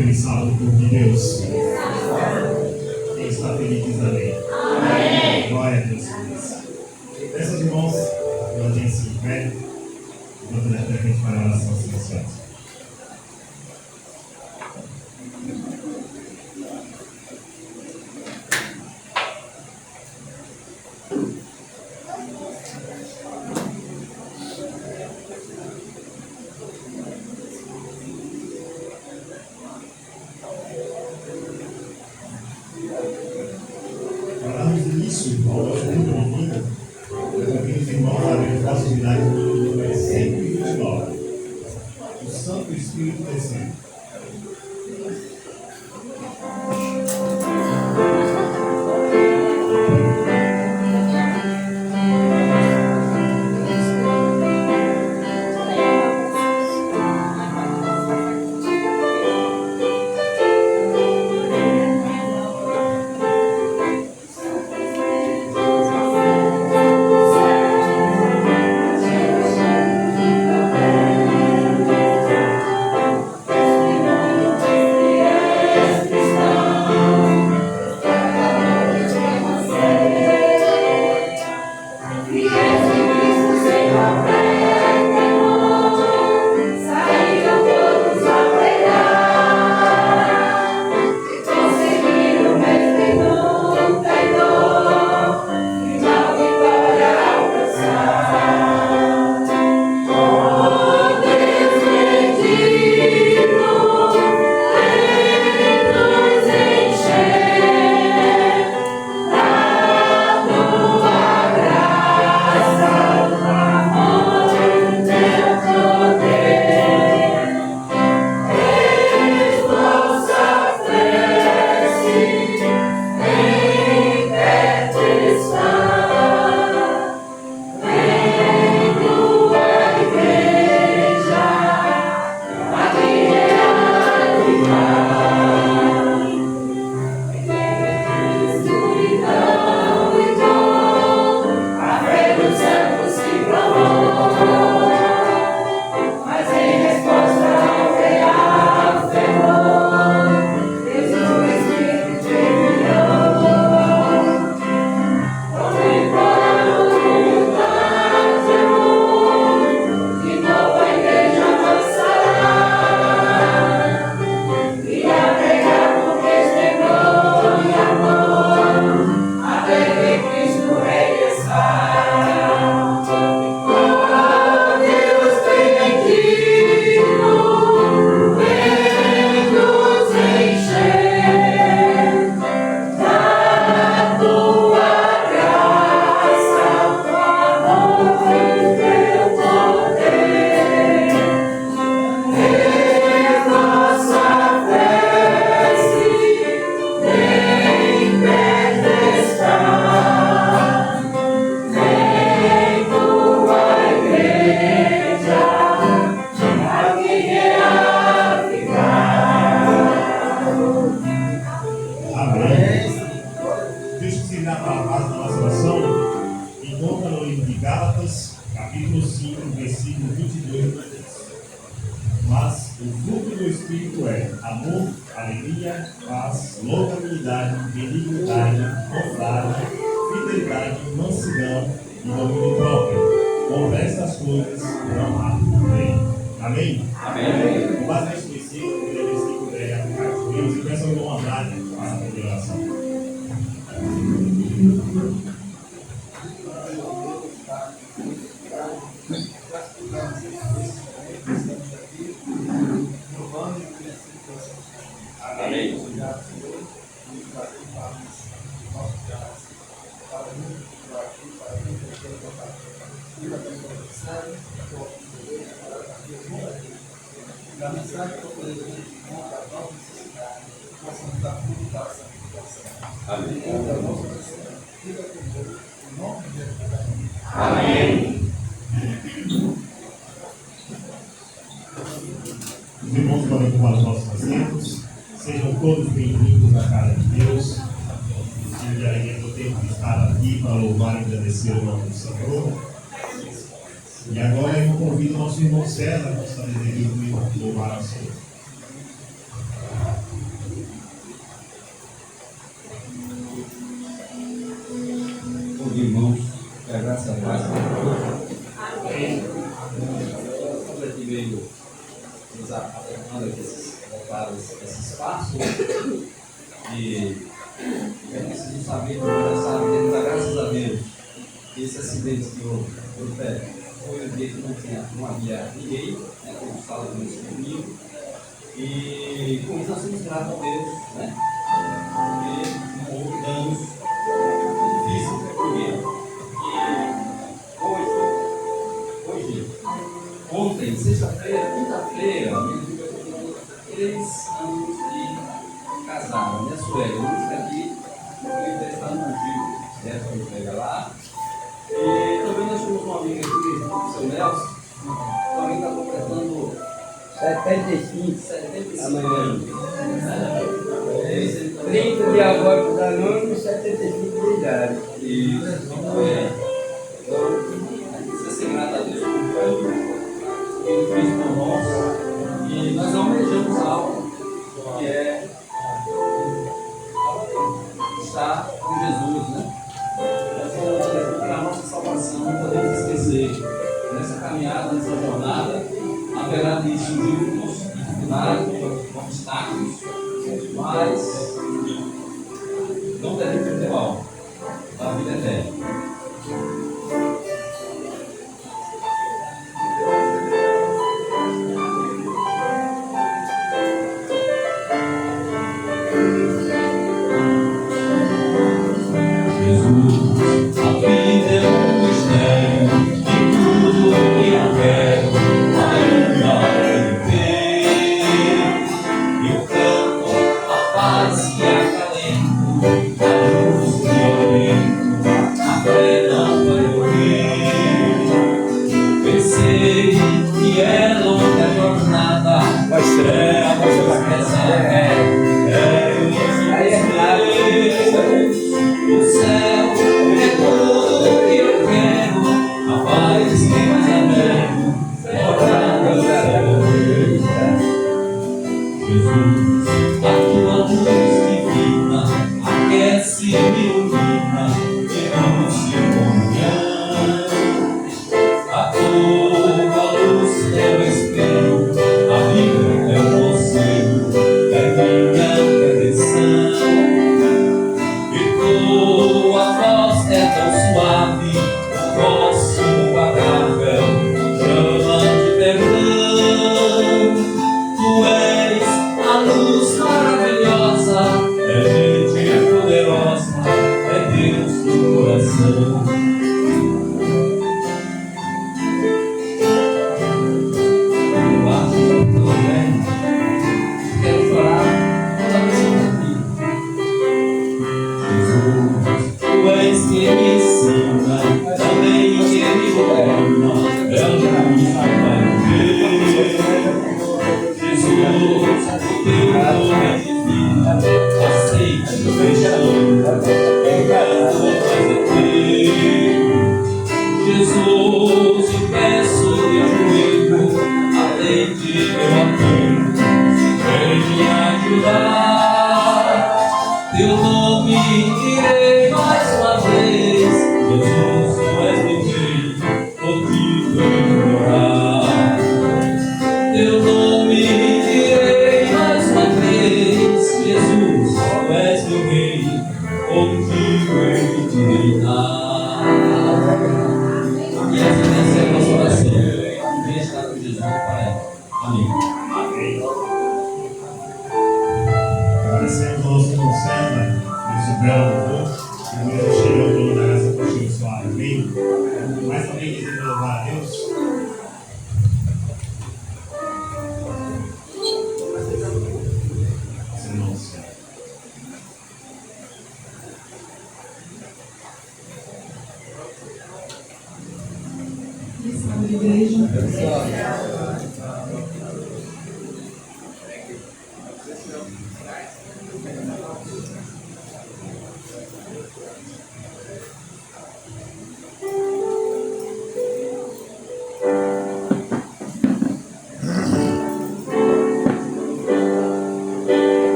Feliz sábado, povo de Deus. Quem está feliz diz amém. Amém. Glória a Deus. Peço irmãos, mantenham-se em pé, enquanto de repente para a oração silenciosa. Ao nosso culto de vida, eu convido os irmãos a abrir as nossas unidades no número 129. O Santo Espírito descendo. Amém. Os irmãos podem tomar os nossos assentos. Sejam todos bem-vindos à casa de Deus. E de alegria do tempo de estar aqui para louvar e agradecer o nome do Senhor. E agora eu convido o nosso irmão César para estar devido louvar ao Senhor. para esse espaço. E é preciso saber, temos a graças a Deus, que esse acidente que houve no pé foi um dia que não havia ninguém, né, como fala comigo, e com isso nós somos gratos a Deus, né, porque não houve danos físicos, porque ontem, sexta-feira, quinta-feira, minha filha completou 3 anos de casada, minha suegra, única aqui, foi testar no Gil, dessa entrega lá. E também nós temos uma amiga aqui, o seu Nelson, também está completando 75 amanhã. 30 de agosto da nona e 75 de idade. Isso, então, precisa ser grato a Deus por que Ele fez por nós. E nós almejamos algo que é estar com Jesus, né? Para a nossa salvação, não podemos esquecer. Nessa caminhada, nessa jornada, haverá de surgir dificuldades, obstáculos, mas não devemos perder o alvo da vida eterna.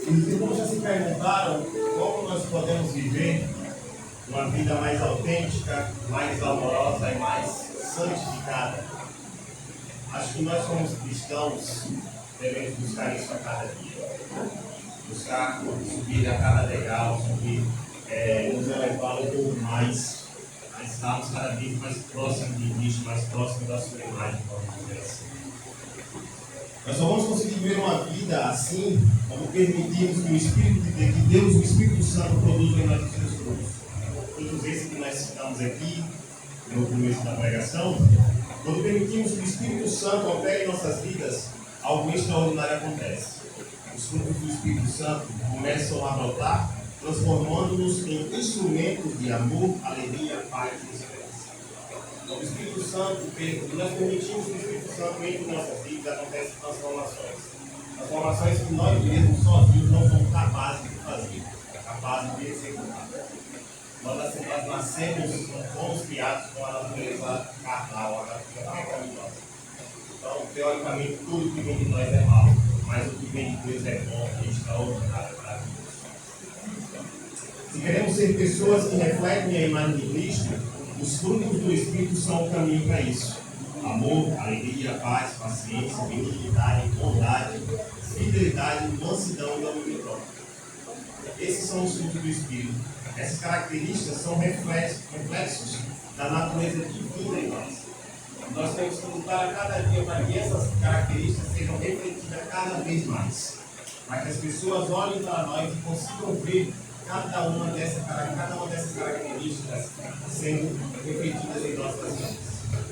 Os irmãos já se perguntaram como nós podemos viver uma vida mais autêntica, mais amorosa e mais santificada. Acho que nós, como cristãos, devemos buscar isso a cada dia. Buscar subir a cada degrau, subir, nos elevar um pouco mais, a estarmos cada vez mais próximos de Cristo, mais próximos da sua imagem, vamos dizer assim. Nós só vamos conseguir viver uma vida assim quando permitirmos que o Espírito de Deus, que Deus, o Espírito Santo, produza em nós os seus frutos. Todos esses que nós citamos aqui no começo da pregação, quando permitimos que o Espírito Santo opere em nossas vidas, algo extraordinário acontece. Os frutos do Espírito Santo começam a brotar, transformando-nos em instrumentos de amor, alegria, paz e esperança. O Espírito Santo, nós permitimos que o Espírito Santo entre em nossas vidas, acontecem transformações. Transformações que nós mesmos sozinhos não somos capazes de fazer, capazes de executar. Nós nascemos, fomos criados com a natureza carnal, a natureza pecaminosa. Então, teoricamente, tudo que vem de nós é mal, mas o que vem de Deus é bom, é extraordinário, maravilhoso. Se queremos ser pessoas que refletem a imagem de Cristo, os frutos do Espírito são o caminho para isso. Amor, alegria, paz, paciência, benignidade, bondade, fidelidade, mansidão e domínio próprio. Esses são os frutos do Espírito. Essas características são reflexos da natureza divina em nós. Nós temos que lutar a cada dia para que essas características sejam refletidas cada vez mais. Para que as pessoas olhem para nós e consigam ver cada uma dessas características sendo refletidas em nossas vidas.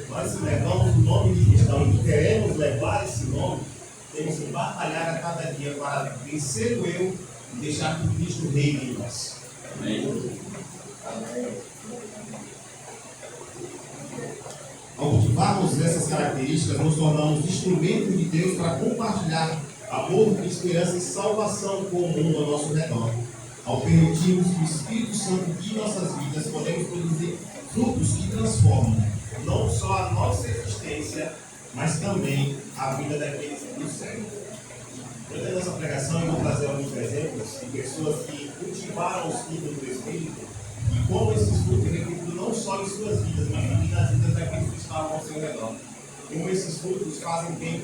Nós levamos o nome de cristão e queremos levar esse nome, temos que batalhar a cada dia para vencer o eu e deixar que Cristo reine em nós. Amém. Ao cultivarmos essas características, nos tornamos instrumentos de Deus para compartilhar amor, esperança e salvação com o mundo ao nosso redor. Ao permitirmos que o Espírito Santo guie nossas vidas, podemos produzir frutos que transformam não só a nossa existência, mas também a vida daqueles que nos seguem. Durante essa pregação, eu vou trazer alguns exemplos de pessoas que cultivaram os frutos do Espírito e como esses frutos refletiram não só em suas vidas, mas também nas vidas daqueles que estavam ao seu redor. Como esses frutos fazem bem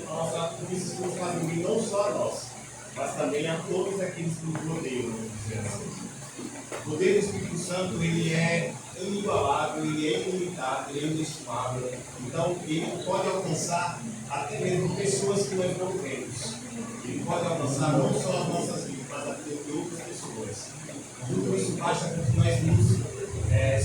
não só a nós, mas também a todos aqueles que nos rodeiam. O poder do Espírito Santo, ele é inigualável, ele é ilimitado, ele é inestimável. Então, ele pode alcançar até mesmo pessoas que nós não vemos. Ele pode alcançar não só as nossas vidas, mas a vida de outras pessoas. Tudo isso basta para que nós nos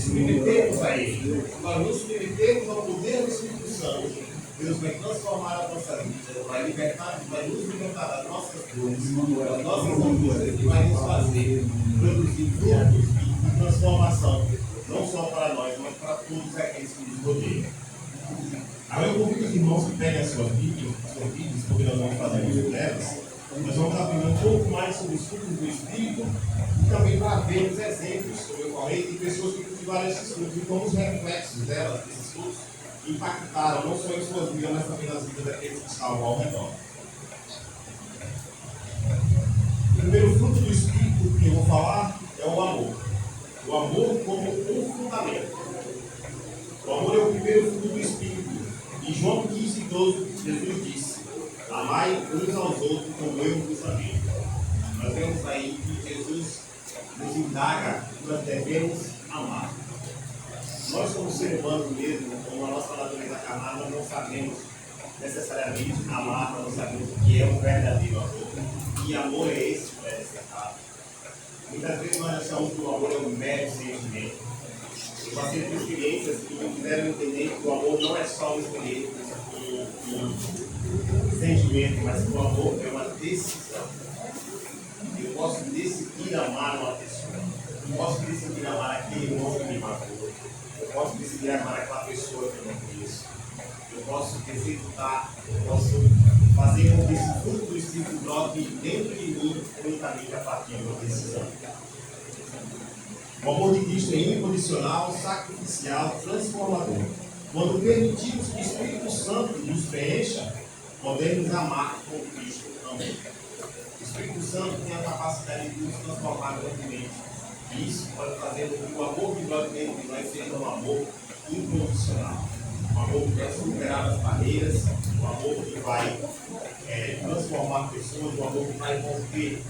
submetemos a ele. Se nós nos submetemos ao poder do Espírito Santo, Deus vai transformar a nossa vida, vai nos libertar das nossas dores, das nossas angústias e vai nos fazer produzir frutos de transformação, não só para nós, mas para todos aqueles que nos rodeiam. Agora eu convido os irmãos que peguem as suas Bíblias, porque nós vamos fazer uso delas. Nós vamos aprender um pouco mais sobre os frutos do Espírito e também para ver os exemplos, como eu falei, de pessoas que cultivaram esses frutos e como os reflexos delas, desses frutos, impactaram não só em suas vidas, mas também nas vidas daqueles que estavam ao redor. O primeiro fruto do Espírito que eu vou falar é o amor. O amor como um fundamento. O amor é o primeiro fruto do Espírito. Em João 15:12, Jesus disse: amai uns aos outros como eu vos amei. Nós vemos aí que Jesus nos indaga que nós devemos amar. Nós, como ser humano mesmo, como a nossa natureza carnal, nós não sabemos necessariamente amar, nós não sabemos o que é um verdadeiro amor. E amor é esse que deve ser dado. Muitas vezes nós achamos que o amor é um mero sentimento. Eu passei por experiências que me fizeram entender que o amor não é só um sentimento, mas que o amor é uma decisão. Eu posso decidir amar uma pessoa. Eu posso decidir amar aquele irmão que me matou. Eu posso decidir amar aquela pessoa que eu não conheço. Eu posso executar, eu posso fazer com que esse fruto do Espírito brote dentro de mim unicamente a partir de uma decisão. O amor de Cristo é incondicional, sacrificial, transformador. Quando permitimos que o Espírito Santo nos preencha, podemos amar como Cristo amou. O Espírito Santo tem a capacidade de nos transformar grandemente. E isso pode fazer com que o amor que brota dentro de nós seja um amor incondicional. Um amor que vai superar as barreiras, um amor que vai transformar pessoas, um amor que vai romper.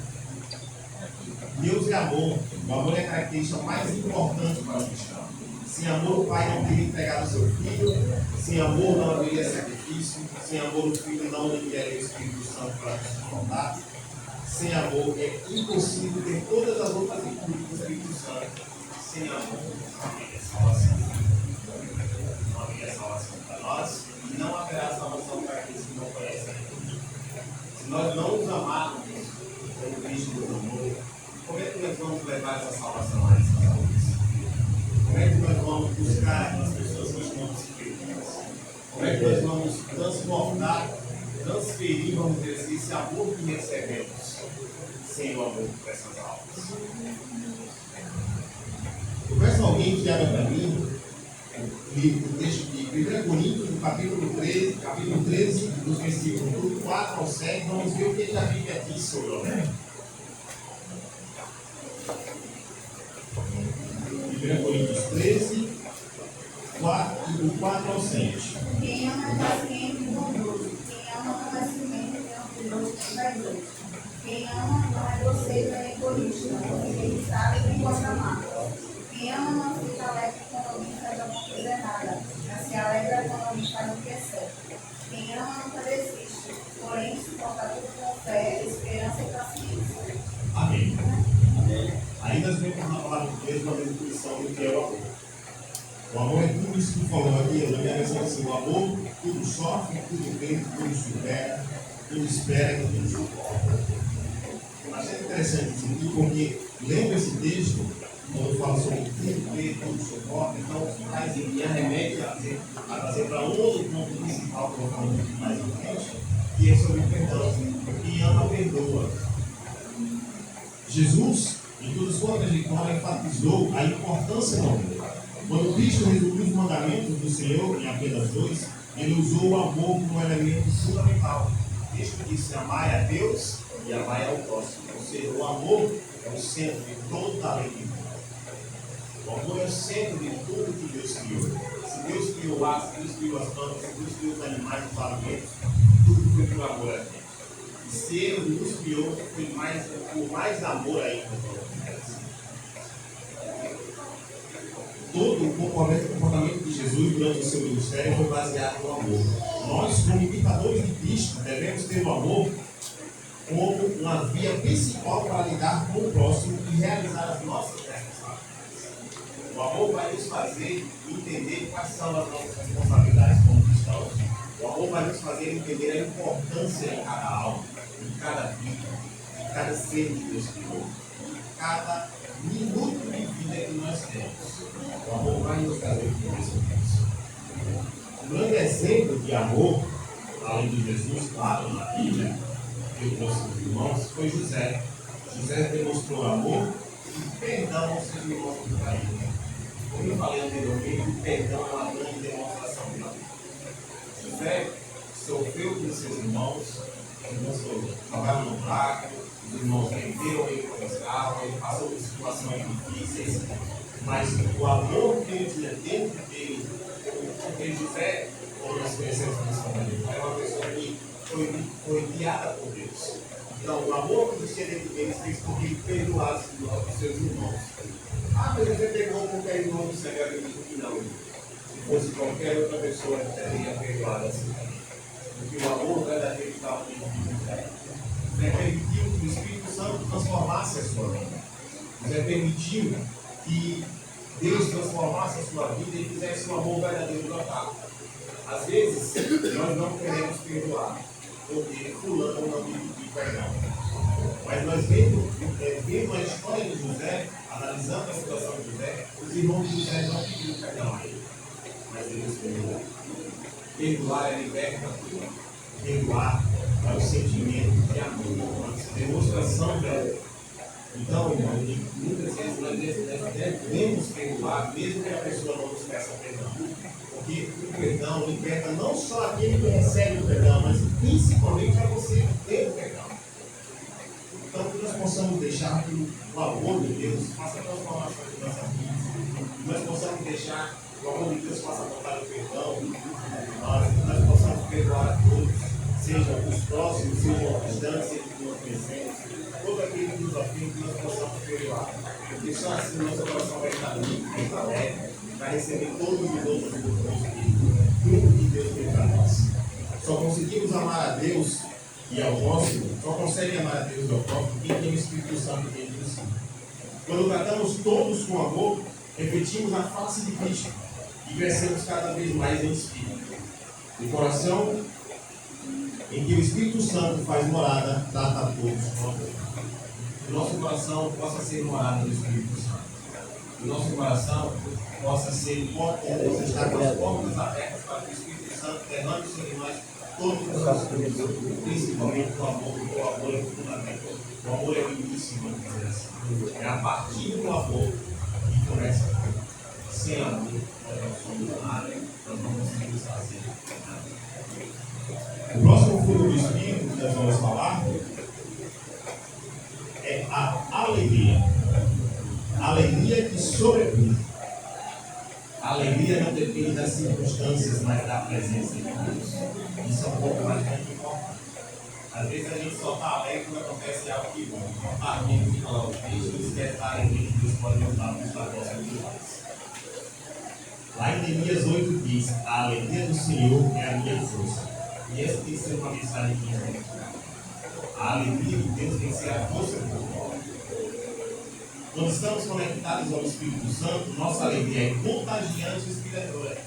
Deus é amor. O amor é a característica mais importante para o cristão. Sem amor, o Pai não teria entregado o seu Filho. Sem amor, não haveria sacrifício. Sem amor, o Filho não enviaria o Espírito Santo para nos sustentar. Sem amor, é impossível ter todas as outras virtudes do Espírito Santo. Sem amor, não haveria salvação. Não haveria salvação para nós e não haverá salvação para aqueles que não conhecem a Deus. nós não nos amarmos como Cristo nos amou, como é que nós vamos levar essa salvação a essas almas? Como é que nós vamos buscar as pessoas que estão perdidas? Como é que nós vamos transferir, vamos dizer assim, esse amor que recebemos sem o amor para essas almas? Eu peço a alguém que abra para mim o texto de 1 Coríntios, no capítulo 13, dos versículos do 4 ao 7, vamos ver o que a Bíblia diz sobre o amor. 1 Coríntios 13, do 4 ao 7. Quem ama é paciente e bondoso. Quem ama não é ciumento, nem orgulhoso, nem vaidoso. Quem ama não é grosseiro, nem egoísta, nem sabe, nem gosta mágoa. Quem ama não fica alegre quando alguém faz alguma coisa errada, mas se alegra quando alguém faz o que é certo. Quem ama nunca desiste, porém suporta tudo com fé, esperança e paciência. Amém. Aí nós vemos na palavra de Deus uma definição do que é o amor. O amor é tudo isso que falou aqui, na minha versão assim, o amor tudo sofre, tudo crê, tudo supera, tudo espera e tudo suporta. Eu achei interessante isso aqui, porque lendo esse texto, quando fala sobre tudo crê, tudo suporta, então faz me arremete a trazer para outro ponto principal que eu vou falar um pouco mais à frente, que é sobre o perdão. Quem ama, perdoa. Jesus, em toda a sua trajetória, enfatizou a importância do amor. Quando Cristo resumiu os mandamentos do Senhor em apenas 2, ele usou o amor como um elemento fundamental. Cristo disse: amai a Deus e amai ao próximo. Ou seja, o amor é o centro de toda a lei de Deus. O amor é o centro de tudo que Deus criou. Se Deus criou as, se Deus criou as plantas, se Deus criou os animais, os alimentos, tudo foi por amor a Deus. E se Ele nos criou, foi por mais amor ainda. Todo o comportamento de Jesus durante o seu ministério foi baseado no amor. Nós, como imitadores de Cristo, devemos ter o amor como uma via principal para lidar com o próximo e realizar as nossas responsabilidades. O amor vai nos fazer entender quais são as nossas responsabilidades como cristãos. O amor vai nos fazer entender a importância de cada alma, de cada vida, de cada ser que Deus criou, de cada minuto de vida que nós temos. O amor vai nos fazer entender isso. Um grande exemplo de amor, além de Jesus, claro, na Bíblia, que eu trouxe dos irmãos, foi José. José demonstrou amor e perdão aos seus irmãos do país. Como eu falei anteriormente, o perdão é uma grande demonstração de amor. José sofreu com seus irmãos, jogaram no buraco, os irmãos venderam ele como escravo, ele passou por situações difíceis, mas o amor que ele tinha dentro dele, porque José, como nós conhecemos na história, era uma pessoa que foi guiada por Deus. Então, o amor que tinha dentro dele fez com que ele perdoasse os seus irmãos. Ah, mas você pegou qualquer irmão do Senhor, eu acredito que não. Se fosse qualquer outra pessoa, ele teria perdoado assim. Porque o amor verdadeiro estava dentro de José. José permitiu que o Espírito Santo transformasse a sua vida. José permitiu que Deus transformasse a sua vida e fizesse o amor verdadeiro brotar. Às vezes, nós não queremos perdoar, porque fulano não me pediu perdão. Mas nós vendo a história de José, analisando a situação de José, os irmãos de José não pediram perdão a ele. Mas eles perdoaram. Perdoar é libertador. Perdoar é o sentimento de amor, a demonstração de amor. Então, irmão, muitas vezes nós devemos perdoar, mesmo que a pessoa não nos peça perdão. Porque o perdão liberta não só aquele que recebe o perdão, mas principalmente a você que tem o perdão. Então, que nós possamos deixar que o amor de Deus faça transformação de nossas vidas. Que nós possamos deixar que o amor de Deus faça vontade do perdão. Que nós possamos perdoar a todos, sejam os próximos, sejam os distantes, sejam os que nós conhecemos. Todo aquele que nos ofende, que nós possamos perdoar. Porque só assim nosso coração vai estar limpo, vai estar leve, vai receber todos os outros tudo que Deus tem para nós. Só conseguimos amar a Deus e ao próximo, só consegue amar a Deus e ao próximo quem tem o Espírito Santo dentro de si. Quando tratamos todos com amor, repetimos a face de Cristo e crescemos cada vez mais em espírito. De coração, em que o Espírito Santo faz morada, trata a todos com amor. Que o nosso coração possa ser morada do Espírito Santo. Que o nosso coração possa estar com as portas abertas para que o Espírito Santo derrame sobre nós todos os nossos frutos, principalmente o amor, porque o amor é o fundamento. O amor é o início, vamos dizer assim. É a partir do amor que começa tudo. Sem amor, nós não somos nada, nós não conseguimos fazer nada. O próximo fruto do Espírito que nós vamos falar é a alegria. A alegria que sobrevive. A alegria não depende das circunstâncias, mas da presença de Deus. Isso é um pouco mais importante. Às vezes a gente só está alegre quando acontece algo que bom. A gente fica lá o peixe e esquece da alegria que Deus pode nos dar nos negócios de nós. Lá em Neemias 8 diz: a alegria do Senhor é a minha força. E essa tem que ser uma mensagem que nós. A alegria de Deus tem que ser a força do povo. Quando estamos conectados ao Espírito Santo, nossa alegria é contagiante e inspiradora.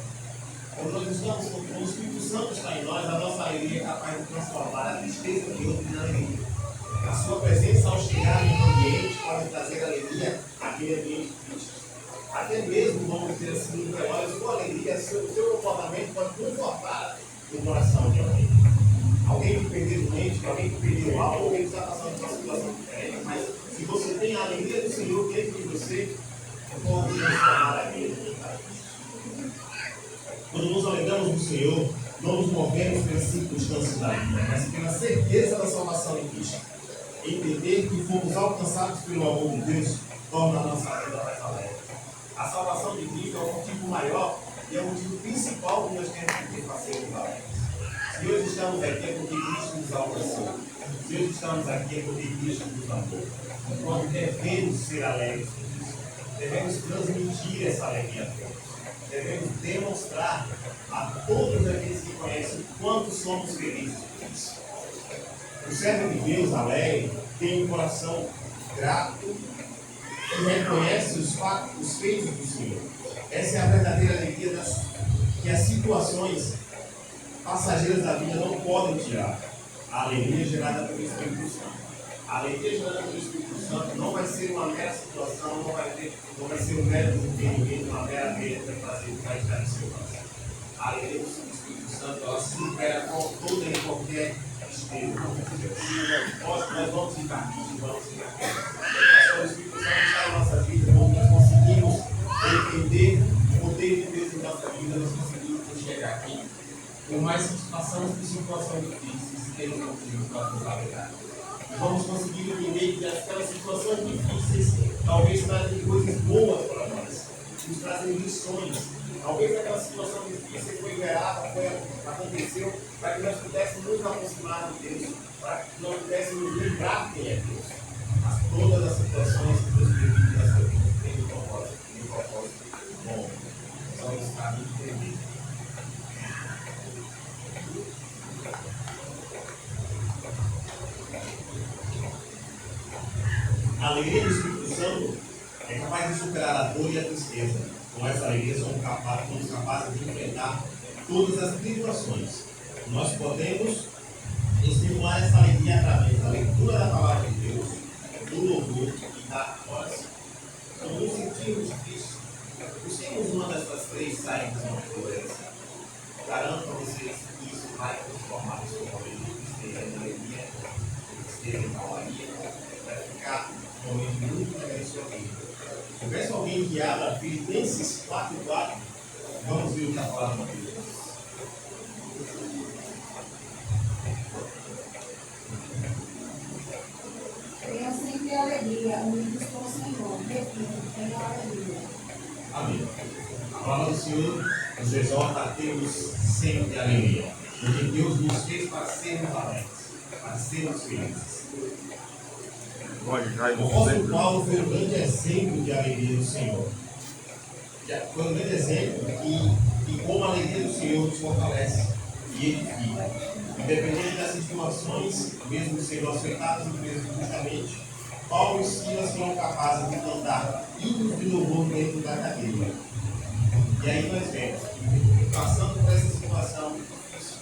Quando nós estamos com o Espírito Santo está em nós, a nossa alegria é capaz de transformar a tristeza de outro em alegria. A sua presença ao chegar em um ambiente pode trazer alegria àquele ambiente triste. Até mesmo, vamos dizer assim, a sua alegria, seu comportamento pode confortar o coração de alguém. Alguém que perdeu o mente, alguém que perdeu algo, alguém que está passando por uma situação diferente, mas se você tem a alegria do Senhor dentro de você, pode transformar a vida. Quando nos alegramos do Senhor, não nos movemos pelas circunstâncias da vida, mas pela certeza da salvação em Cristo. Entender que fomos alcançados pelo amor de Deus torna a nossa vida mais alegre. A salvação de Cristo é o motivo maior e é o motivo principal que nós temos que ter para sermos alegres. Se hoje estamos aqui é porque Cristo nos alcançou. Se hoje estamos aqui é porque Cristo nos amou. Então devemos ser alegres com isso. Devemos transmitir essa alegria a todos. Devemos demonstrar a todos aqueles que conhecem o quanto somos felizes por isso. O servo de Deus alegre tem um coração grato e reconhece os feitos do Senhor. Essa é a verdadeira alegria que as situações passageiras da vida não podem tirar. A alegria gerada pelo Espírito Santo. A alegria gerada pelo Espírito Santo não vai ser uma mera situação, não vai ser um mero desenvolvimento, uma mera meia para fazer o que vai estar no seu coração. A alegria do Espírito Santo, ela supera toda e qualquer tristeza. Nós vamos ficar tristes, vamos ficar tristes. Mas o Espírito Santo está na nossa vida, quando nós conseguimos entender o poder de Deus em nossa vida, nós conseguimos chegar aqui. Por mais que passamos por situações difíceis, temos motivos para nos alegrar. Vamos conseguir entender que aquelas situações difíceis talvez trazem coisas boas para nós, nos trazem lições. Talvez aquela situação difícil foi gerada, aconteceu, para que nós pudéssemos nos aproximar de Deus, para que nós pudéssemos lembrar quem é Deus. Mas todas as situações que Deus permite na sua vida têm um propósito bom. Só está me entendendo. A alegria do Espírito Santo é capaz de superar a dor e a tristeza. Com essa alegria somos capazes de enfrentar todas as tribulações. Nós podemos estimular essa alegria através da leitura da palavra de Deus, do louvor e da oração. Quando nos sentimos tristes, busquemos uma dessas três saídas motoras. Garanto a vocês que isso vai transformar o seu momento de tristeza em alegria, tristeza em calmaria, vai ficar um momento muito legal em sua vida. Se tivesse alguém que abra Filipenses 4:4, vamos ver o que a palavra diz. Tenha sempre alegria, unidos com o Senhor. Repito, tenha alegria. Amém. A palavra do Senhor nos exorta a termos sempre alegria, porque Deus nos fez para sermos alegres, para sermos felizes. O apóstolo Paulo foi um grande exemplo de alegria do Senhor. Foi um grande exemplo que como a alegria do Senhor nos fortalece e edifica. Independente das situações, mesmo sendo afetadas mesmo justamente, Paulo e Silas foram capazes de cantar hinos de louvor dentro da cadeia. E aí nós vemos que, passando por essa situação difícil,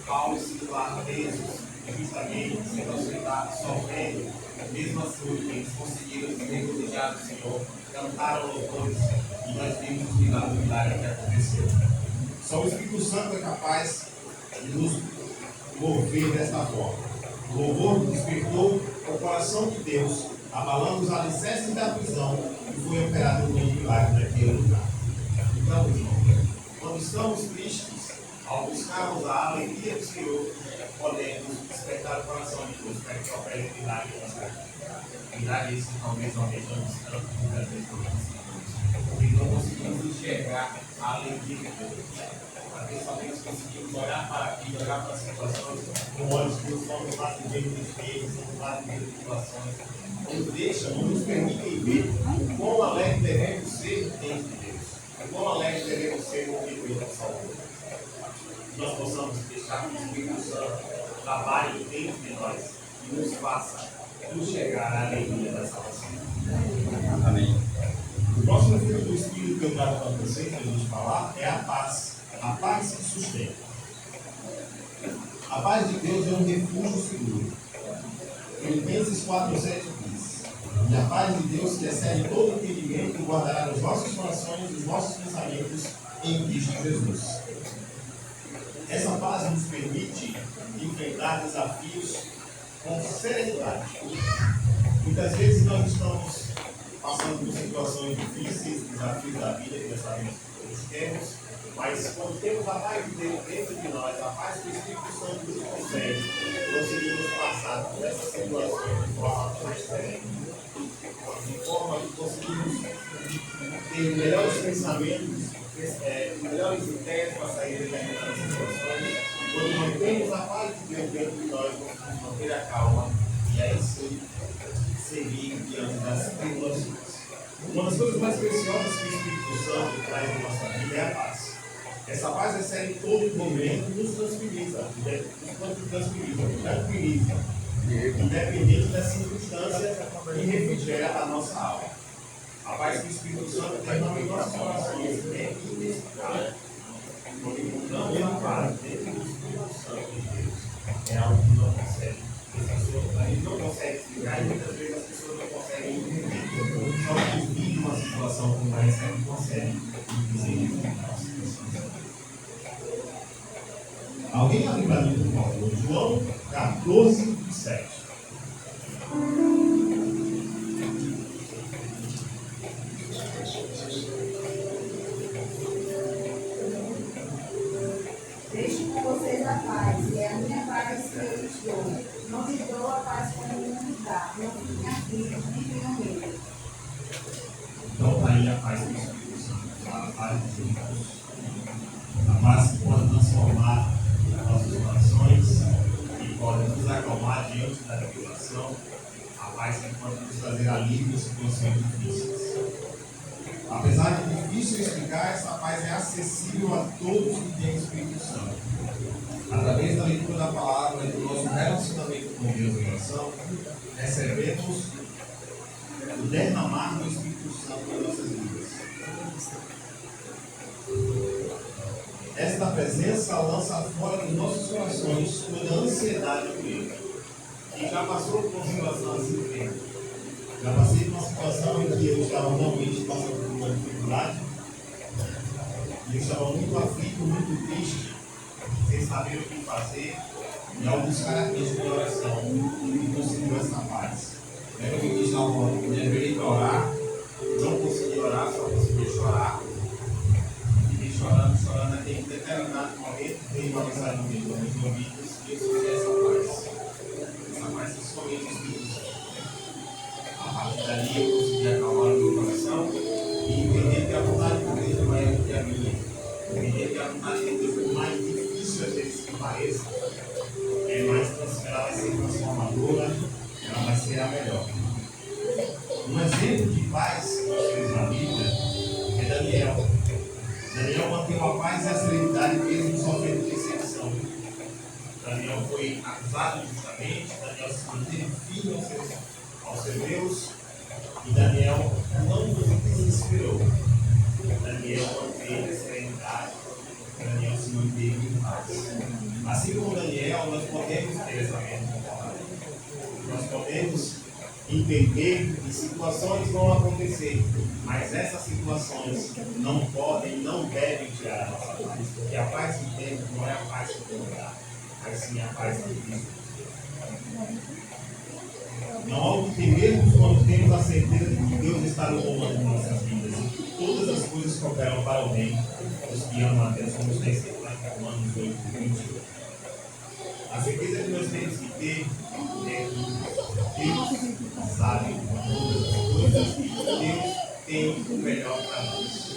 Paulo e Silas lá presos, justamente, sendo açoitados, sofrendo, mesmo assim, eles conseguiram se regozijar do Senhor, cantaram louvores e nós vimos o milagre que aconteceu. Só o Espírito Santo é capaz de nos mover desta forma. O louvor despertou o coração de Deus, abalando os alicerces da prisão e foi operado um grande milagre naquele lugar. Então, irmão, quando estamos tristes, ao buscarmos a alegria do Senhor, podemos despertar o coração de Deus para que opere milagre em nossa vida. Milagre esse talvez não almejamos tanto, muitas vezes não conseguimos. Porque não conseguimos enxergar a alegria de Deus. Às vezes talvez conseguimos olhar para a vida, olhar para as situações com olhos que não são lá de meio dos meios, não lá de meio de situações. Não nos permitem ver quão alegre devemos ser diante de Deus. Quão alegre devemos ser com o que Deus nos salvou. Nós possamos deixar que o Espírito Santo trabalhe dentro de nós e nos faça enxergar a alegria da salvação. Amém. O próximo fruto do Espírito que eu trago para vocês, para a gente falar, é a paz. A paz que sustenta. A paz de Deus é um refúgio seguro. Filipenses 4:7 diz: e a paz de Deus, que excede todo entendimento, guardará os nossos corações e os nossos pensamentos em Cristo Jesus. Essa paz nos permite enfrentar desafios com serenidade. Muitas vezes nós estamos passando por situações difíceis, desafios da vida que nós sabemos que todos temos, mas quando temos a paz de Deus dentro de nós, a paz que o Espírito Santo nos concede, conseguimos passar por essas situações de forma mais serena, de forma que conseguimos ter melhores pensamentos, melhores ideias para sair de determinadas situações. Quando mantemos a paz de Deus dentro de nós, conseguimos manter a calma e aí sim seguir diante das tribulações. Uma das coisas mais preciosas que o Espírito Santo traz na nossa vida é a paz. Essa paz recebe todo momento e nos tranquiliza, independente da circunstância que refrigera a nossa alma. A paz que o Espírito Santo derrama em nossos corações é inexplicável. Não é para dentro do Espírito Santo de Deus. É algo que não consegue. A gente não consegue explicar e muitas vezes as pessoas não conseguem entender. Só que vive uma situação como essa não consegue entender a situação. Alguém abre para mim, por favor, João 14:7. Deixe com vocês a paz, é a minha paz que eu lhes dou. Não lhes dou a paz como o mundo dá. Não fiquem aflitos, nem tenham medo. Então está aí a paz do Espírito Santo, a paz de Deus. A paz que pode transformar nossos corações e pode nos acalmar diante da tribulação. A paz que pode nos trazer alívio em situações difíceis. Apesar de difícil explicar, essa paz é acessível a todos que têm o Espírito Santo. Através da leitura da palavra e do nosso relacionamento com Deus em oração, recebemos o derramar do Espírito Santo nas nossas vidas. Esta presença lança fora dos nossos corações toda a ansiedade por Ele. Quem já passou por uma situação assim tempo, já passei por uma situação em que eu estava realmente passando por uma dificuldade, e eu estava muito aflito, muito triste, sem saber o que fazer, e ao buscar a Cristo em oração, Ele conseguiu essa paz. Lembra que estava falando, eu deveria orar, não consegui orar, só consegui chorar. Fiquei chorando, naquele determinado momento, veio uma mensagem de Deus nos ouvidos, e eu senti essa paz. Essa paz que somente o Espírito Santo. A partir dali eu consegui acalmar o meu coração e entender que a vontade de Deus é maior do que a minha. Entender que a vontade de Deus, por mais difícil às vezes que pareça, ela vai ser transformadora, ela vai ser a melhor. Um exemplo de paz que nós temos na Bíblia é Daniel. Daniel manteve a paz e a serenidade mesmo sofrendo perseguição. Daniel foi acusado injustamente, Daniel se manteve firme ao seu Deus, e Daniel não desesperou. Daniel manteve a serenidade, Daniel se manteve teve em paz. Assim como Daniel, nós podemos ter essa mesma palavra. Nós podemos entender que situações vão acontecer, mas essas situações não podem, não devem tirar a nossa paz, porque a paz que temos não é a paz que nos dá, mas sim a paz que Cristo. Não há o que temermos quando temos a certeza de que Deus está no comando de nossas vidas e que todas as coisas cooperam para o bem dos que amam a Deus, como está escrito lá em Romanos 8:20. A certeza que nós temos que ter é que Deus sabe todas as coisas e Deus tem o melhor para nós.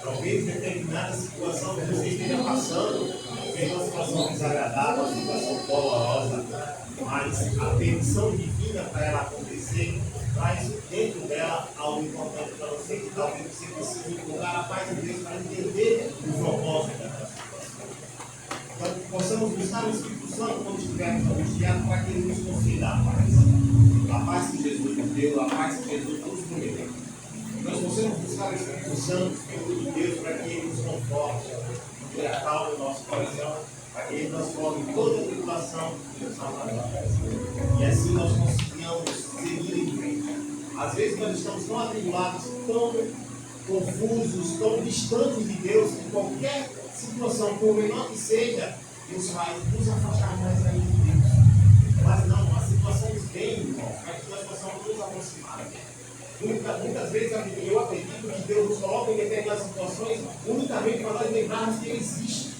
Talvez determinada situação que você esteja passando seja uma situação desagradável, uma situação dolorosa, mas a permissão divina para ela acontecer traz dentro dela algo importante para você, que talvez você precise encontrar a paz de Deus para entender o propósito daquela situação. Então, que possamos buscar o Espírito Santo quando estivermos angustiados para que Ele nos conceda a paz. A paz que Jesus nos deu, a paz que Jesus nos prometeu. Nós possamos buscar o Espírito Santo, o Espírito de Deus, para que Ele nos conforte, que acalme o nosso coração, para que Ele transforme toda a tribulação em salvação. E assim nós consigamos seguir em frente. Às vezes nós estamos tão atribulados, tão confusos, tão distantes de Deus, que qualquer situação, por menor que seja, Deus faz nos afastar mais ainda de Deus. Mas não, as situações vêm, irmãos, para que nós possamos nos aproximar. Muitas vezes eu acredito que Deus nos coloca em determinadas situações unicamente para nós lembrarmos que Ele existe.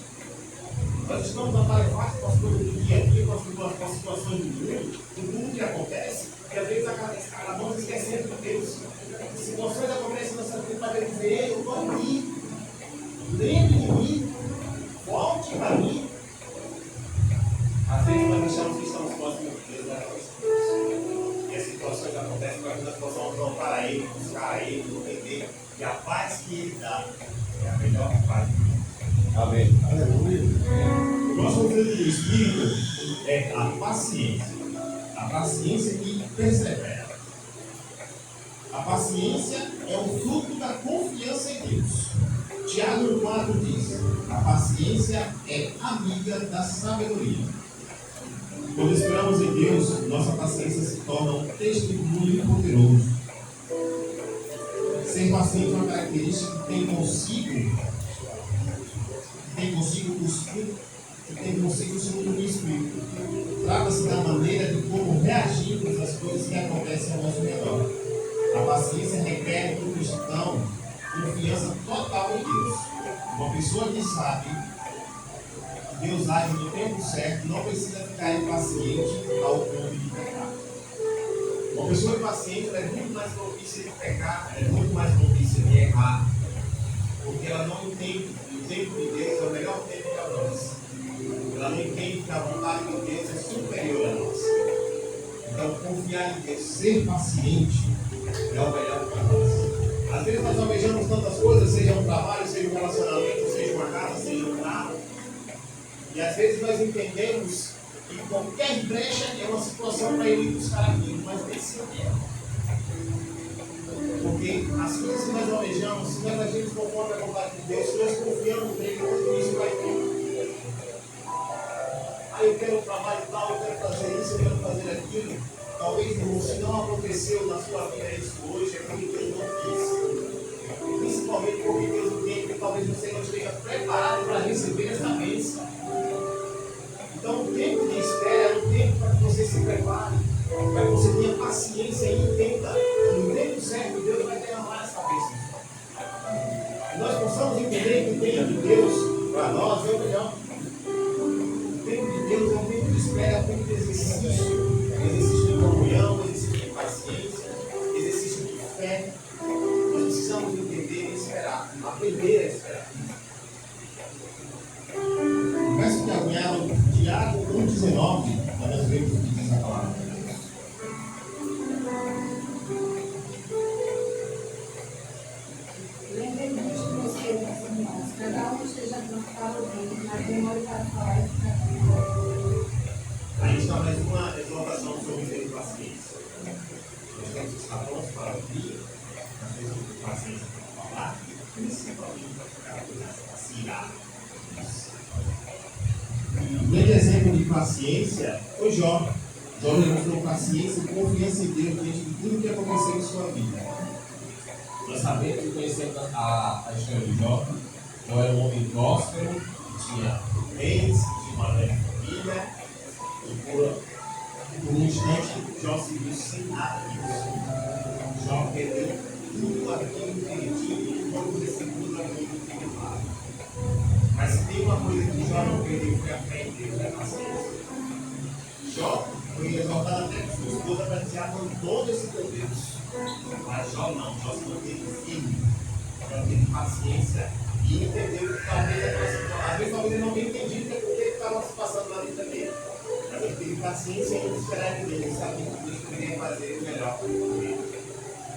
Nós estamos atarefados com as coisas do dia a dia, com as situações do mundo, com tudo que acontece, e às vezes acabamos esquecendo de Deus. Situações acontecem na nossa vida para Ele dizer: ei, eu estou aqui, lembre de mim, volte para mim. Às vezes nós achamos que estamos próximos de Deus, mas não estamos. E as situações acontecem para que nós possamos voltar a Ele, buscar a Ele, entender que a paz que Ele dá é a melhor paz. Amém. O nosso fruto do Espírito é a paciência. A paciência que persevera. A paciência é o fruto da confiança em Deus. Tiago 4 diz: a paciência é amiga da sabedoria. Quando esperamos em Deus, nossa paciência se torna um testemunho poderoso. Ser paciente é uma característica que tem consigo os frutos, que tem consigo os frutos do Espírito. Trata-se da maneira de como reagimos às coisas que acontecem ao nosso redor. A paciência requer do cristão confiança total em Deus. Uma pessoa que sabe que Deus age no tempo certo não precisa ficar impaciente ao ponto de pecar. Uma pessoa impaciente é muito mais propícia de pecar, é muito mais propícia de errar, porque ela não entende que o tempo de Deus é o melhor tempo para nós. Ela não entende que a vontade de Deus é superior a nós. Então, confiar em Deus, ser paciente, é o melhor para nós. Às vezes nós almejamos tantas coisas, seja um trabalho, seja um relacionamento, seja uma casa, seja um carro. E às vezes nós entendemos que qualquer brecha é uma situação para Ele buscar aquilo, mas nem sempre é. Porque as coisas que nós almejamos, se nós agimos conforme a vontade de Deus, se nós confiamos nele, tudo isso vai vir. Eu quero um trabalho tal, eu quero fazer isso, eu quero fazer aquilo. Talvez, irmão, se não aconteceu na sua vida isso hoje, é porque Deus não quis. Principalmente porque Deus entende que talvez você não esteja preparado para receber essa bênção. Então, o tempo de espera é um tempo para que você se prepare, para que você tenha paciência e entenda que no tempo certo Deus vai derramar essa bênção. E nós possamos entender que o tempo de Deus para nós é o melhor. O tempo de Deus é um tempo de espera, é um tempo de exercício de comunhão, exercício de paciência, exercício de fé. Nós precisamos entender e esperar, aprender a esperar. O verso que apanharam Tiago 1,19, nós vemos o que diz essa palavra. Lembrem disso de vocês, meus irmãos. Cada um esteja pronto para ouvir, mas demore para falar e ficar quieto. Aí está mais uma exaltação sobre ter paciência. Nós temos que estar prontos para ouvir, nós temos que ter paciência para falar, e principalmente para ficar com essa irar. paciência foi Jó. Jó demonstrou paciência e confiança em Deus diante de tudo que aconteceu em sua vida. Nós sabemos e conhecemos a história de Jó. Jó era um homem próspero, tinha bens, tinha uma grande família, e por um instante Jó se viu sem nada disso. Jó perdeu tudo aquilo que ele tinha e todos esses tudo aquilo que ele amava. Mas se tem uma coisa que Jó não perdeu, foi a fé em Deus, a paciência. Jó foi exaltado até por sua esposa para dizer: abandono esse teu Deus. Mas Jó não, Jó se manteve firme, Jó teve paciência e entendeu que às vezes talvez ele não tenha entendido o que estava se passando na vida dele. Mas ele teve paciência em esperar de Deus, ele sabia que Deus poderia fazer o melhor para ele.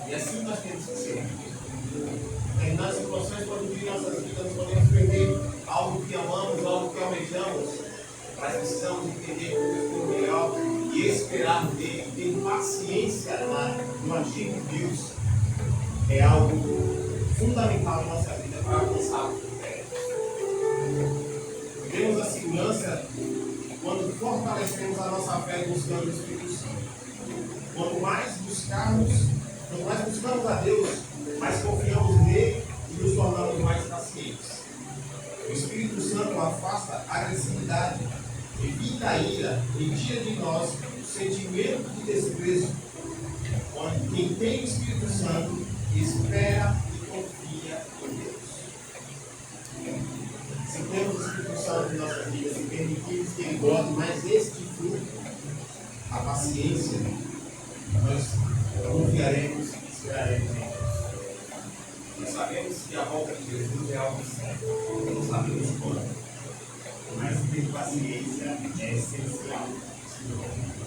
E assim nós temos que ser. Em determinadas situações, quando vir nossas vidas, nós podemos perder algo que amamos, algo que almejamos, mas precisamos entender que Deus tem o melhor e esperar dele, ter paciência no agir de Deus é algo fundamental em nossa vida para alcançar o que queremos. Temos a segurança quando fortalecemos a nossa fé buscando o Espírito Santo. Quanto mais buscamos a Deus, mais confiamos nele e nos tornamos mais pacientes. O Espírito Santo afasta a agressividade, evita a ira e tira de nós o sentimento de desprezo. Quando quem tem o Espírito Santo espera e confia em Deus. Se temos o Espírito Santo em nossas vidas e permitirmos que ele brote mais este fruto, a paciência, nós confiaremos e esperaremos em Deus. Nós sabemos que a volta de Jesus é algo certo, não sabemos quando, mas ter paciência é essencial.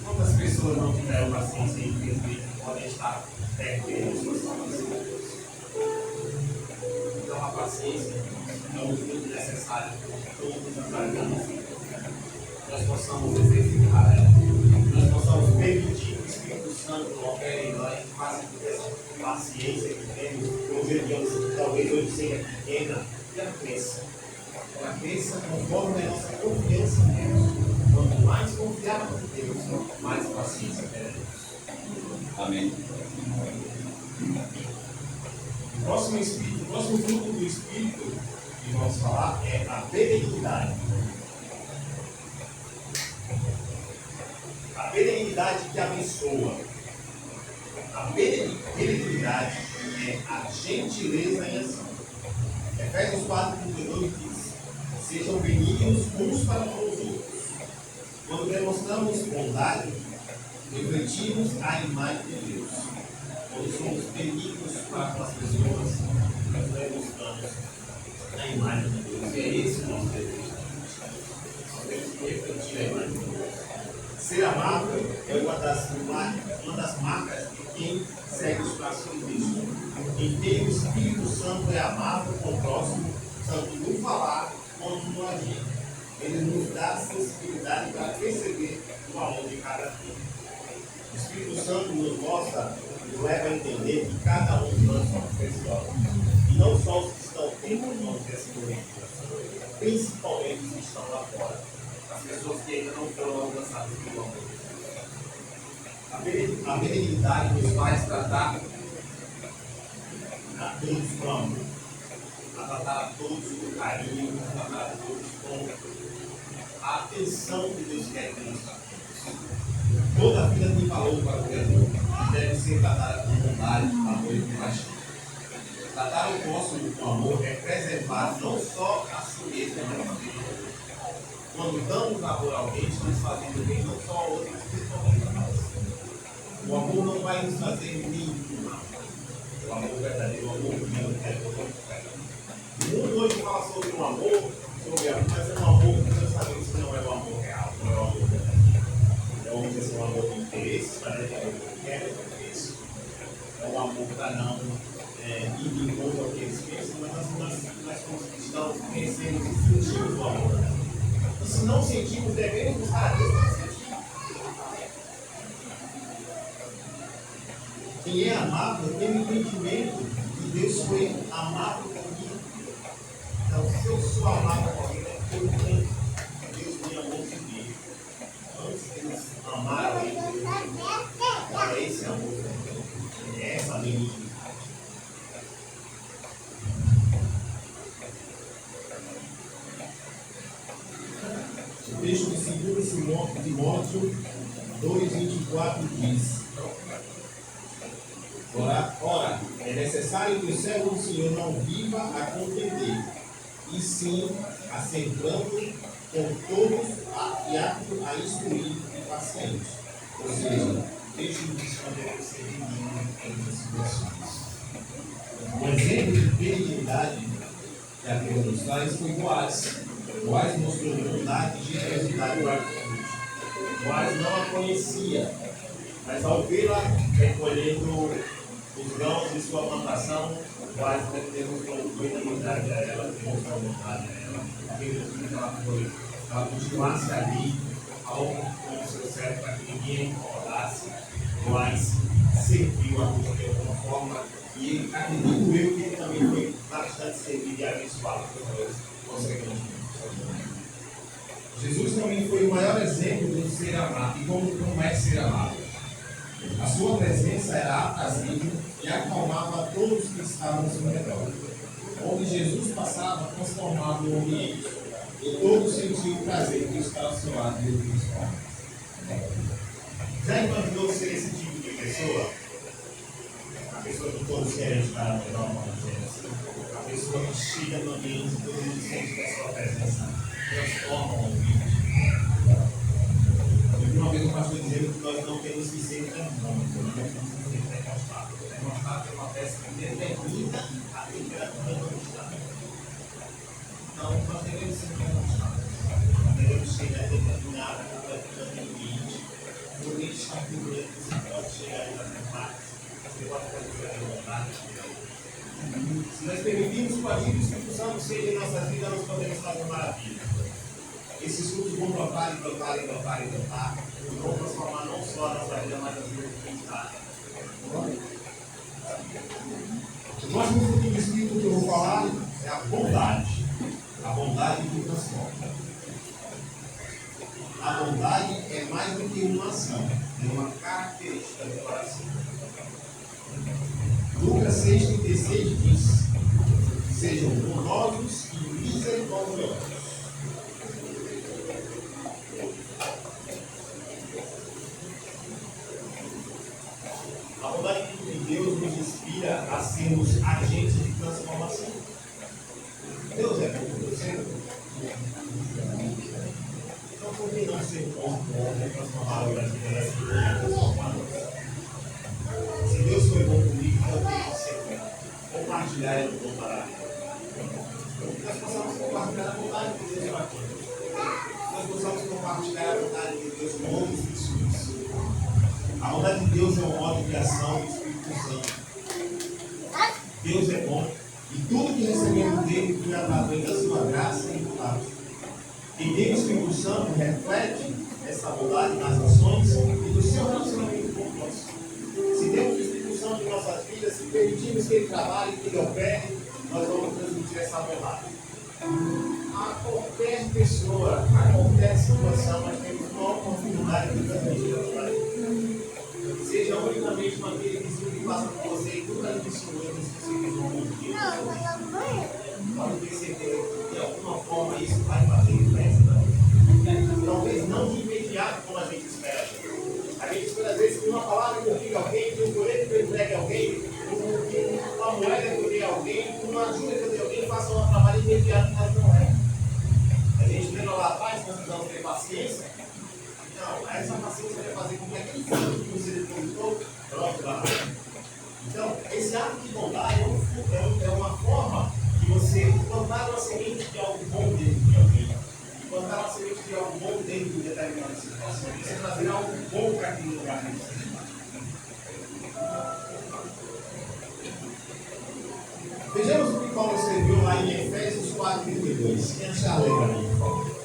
Quantas pessoas não tiveram paciência e infelizmente podem estar perdendo suas paciências? Então a paciência é um fruto necessário para todas as áreas da nossa vida. Nós possamos exercitar ela, nós possamos permitir que o Espírito Santo opere em nós e faça com que essa paciência que temos, que talvez hoje seja pequena, ela cresça. Ela cresça conforme a nossa confiança em Deus. Quanto mais confiarmos em Deus, mais paciência teremos. Amém. O próximo fruto do Espírito que vamos falar é a benignidade. A benignidade que abençoa. A benignidade é a gentileza em ação. Efésios 4:32 diz: sejam benignos uns para com os outros. Quando demonstramos bondade, refletimos a imagem de Deus. Quando somos benignos para com as pessoas, nós demonstramos a imagem de Deus. E é esse o nosso desejo. Nós temos que refletir a imagem de Deus. Ser amável é uma das marcas de quem segue os passos de Cristo. Quem tem o Espírito Santo é amável com o próximo, tanto no falar quanto no agir. Ele nos dá sensibilidade para perceber o valor de cada um. O Espírito Santo nos mostra, nos leva a entender que cada um de nós somos preciosos. E não só os que estão dentro de nós dessa corrente, principalmente os que estão lá fora. As pessoas que ainda não foram alcançadas pelo amor de Deus. A benignidade nos faz tratar a todos com amor, a tratar a todos com carinho, a tratar a todos com a atenção que Deus quer que nós tratemos. Toda a vida tem valor para o Criador e deve ser tratada com bondade, amor e compaixão. Tratar o próximo com amor é preservar não só a si mesmo, mas também o outro. Quando damos amor a alguém, estamos fazendo bem não só ao outro, mas principalmente a nós. O amor não vai nos fazer nenhum mal. O amor verdadeiro, o amor humano, é o amor verdadeiro. O mundo hoje fala sobre um amor, sobre amor, mas é um amor que nós sabemos que não é um amor real, não é um amor verdadeiro. É um amor de interesse, mas é um amor que quer interesse. É um amor para não ir em contra ao que eles pensam, mas nós como cristãos conhecemos e sentimos o amor. E se não sentimos, devemos buscar a Deus para sentir. Quem é amável tem o entendimento que Deus foi amável comigo. Então, se eu sou amável com alguém, é porque eu tenho. Deus me amou primeiro. O texto de 2 Timóteo 2,24 diz: Ora, é necessário que o servo do Senhor não viva a contender, e sim assentando com todos e apto a instruir e paciente. Ou seja, deixe de esconder ser digno em situações. Um exemplo de benignidade que a Bíblia nos traz foi Boaz. Boaz mostrou bondade e generosidade para com Deus. Boaz não a conhecia, mas ao vê-la recolhendo os grãos de sua plantação, Boaz demonstrou benignidade a ela, demonstrou bondade a ela. Que ela continuasse ali, ao com o seu servo, para que ninguém incomodasse. Boaz serviu a Deus de alguma forma, e acredito eu que ele também foi bastante servido e abençoado por Deus, consequentemente. Jesus também foi o maior exemplo de ser amado. E como é ser amado? A sua presença era aprazível e acalmava todos que estavam ao seu redor. Onde Jesus passava, transformava o ambiente. E todos sentiam o prazer de estar ao seu lado e ouvir os palmas. Já imaginou ser esse tipo de pessoa? A pessoa que todos querem estar ao redor, vamos dizer assim. A pessoa que chega no ambiente e todo mundo sente que a sua presença transforma o ambiente. Eu vi uma vez um pastor dizendo que nós não temos que ser termômetro, nós temos que ser termostato. O termostato é uma peça que determina a temperatura do estado. Então, nós devemos ser termostatos. Nós devemos chegar a determinar a temperatura do ambiente. O ambiente está turbulento, você pode chegar a matemática, você pode fazer a vontade. Se nós permitirmos que o agir do Espírito Santo seja em nossas vidas, nós podemos fazer maravilha. Esses frutos vão brotar e brotar e brotar e brotar, e vão transformar não só a nossa vida, mas a vida de quem está. O próximo fruto do Espírito que eu vou falar é a bondade. A bondade que transforma. A bondade é mais do que uma ação, é uma característica do coração. Lucas 6,36 diz: sejam bondosos e misericordiosos. A bondade de Deus nos inspira a sermos agentes de transformação. Deus é bom por você. Então, por que não ser bom e transformar a vida dessa pessoa? Se Deus foi bom comigo, então eu tenho que ser bom. Compartilhar é bom para mim. Nós possamos compartilhar a vontade de Deus para todos. Nós possamos compartilhar a vontade de Deus com outras pessoas. A vontade de Deus é um modo de ação do Espírito Santo. Deus é bom e tudo que recebemos dele foi através da sua graça e bondade. E Deus, o Espírito Santo, reflete essa bondade nas ações e no seu relacionamento com nós. Se temos o Espírito Santo em nossas vidas, se permitirmos que ele trabalhe, que ele opere, nós vamos transmitir essa bondade. A qualquer pessoa, a qualquer situação, nós temos uma oportunidade de transmitir a bondade. Seja unicamente com aquele vizinho que passa por você e nunca lhe mencionou que você fez um bom dia. Pode ter certeza que de alguma forma isso vai fazer diferença na vida. Talvez não de imediato como a gente espera. A gente espera às vezes que uma palavra que eu diga a alguém, que um boleto que eu entregue a alguém, que uma moeda que eu dê a alguém, que uma ajuda que eu dê a alguém faça um trabalho imediato, mas não é. A gente lembra lá atrás, nós precisamos ter paciência. Não, essa paciência vai fazer com que aquele fruto que você depositou brote lá. Então, esse ato de bondade é uma forma de você plantar uma semente de algo bom dentro de alguém. Plantar uma semente de algo bom dentro de determinada situação. Você trazer algo bom para aquele lugar que você está. Vejamos o que Paulo escreveu lá em Efésios 4:32. Quem achar a letra ali, por favor.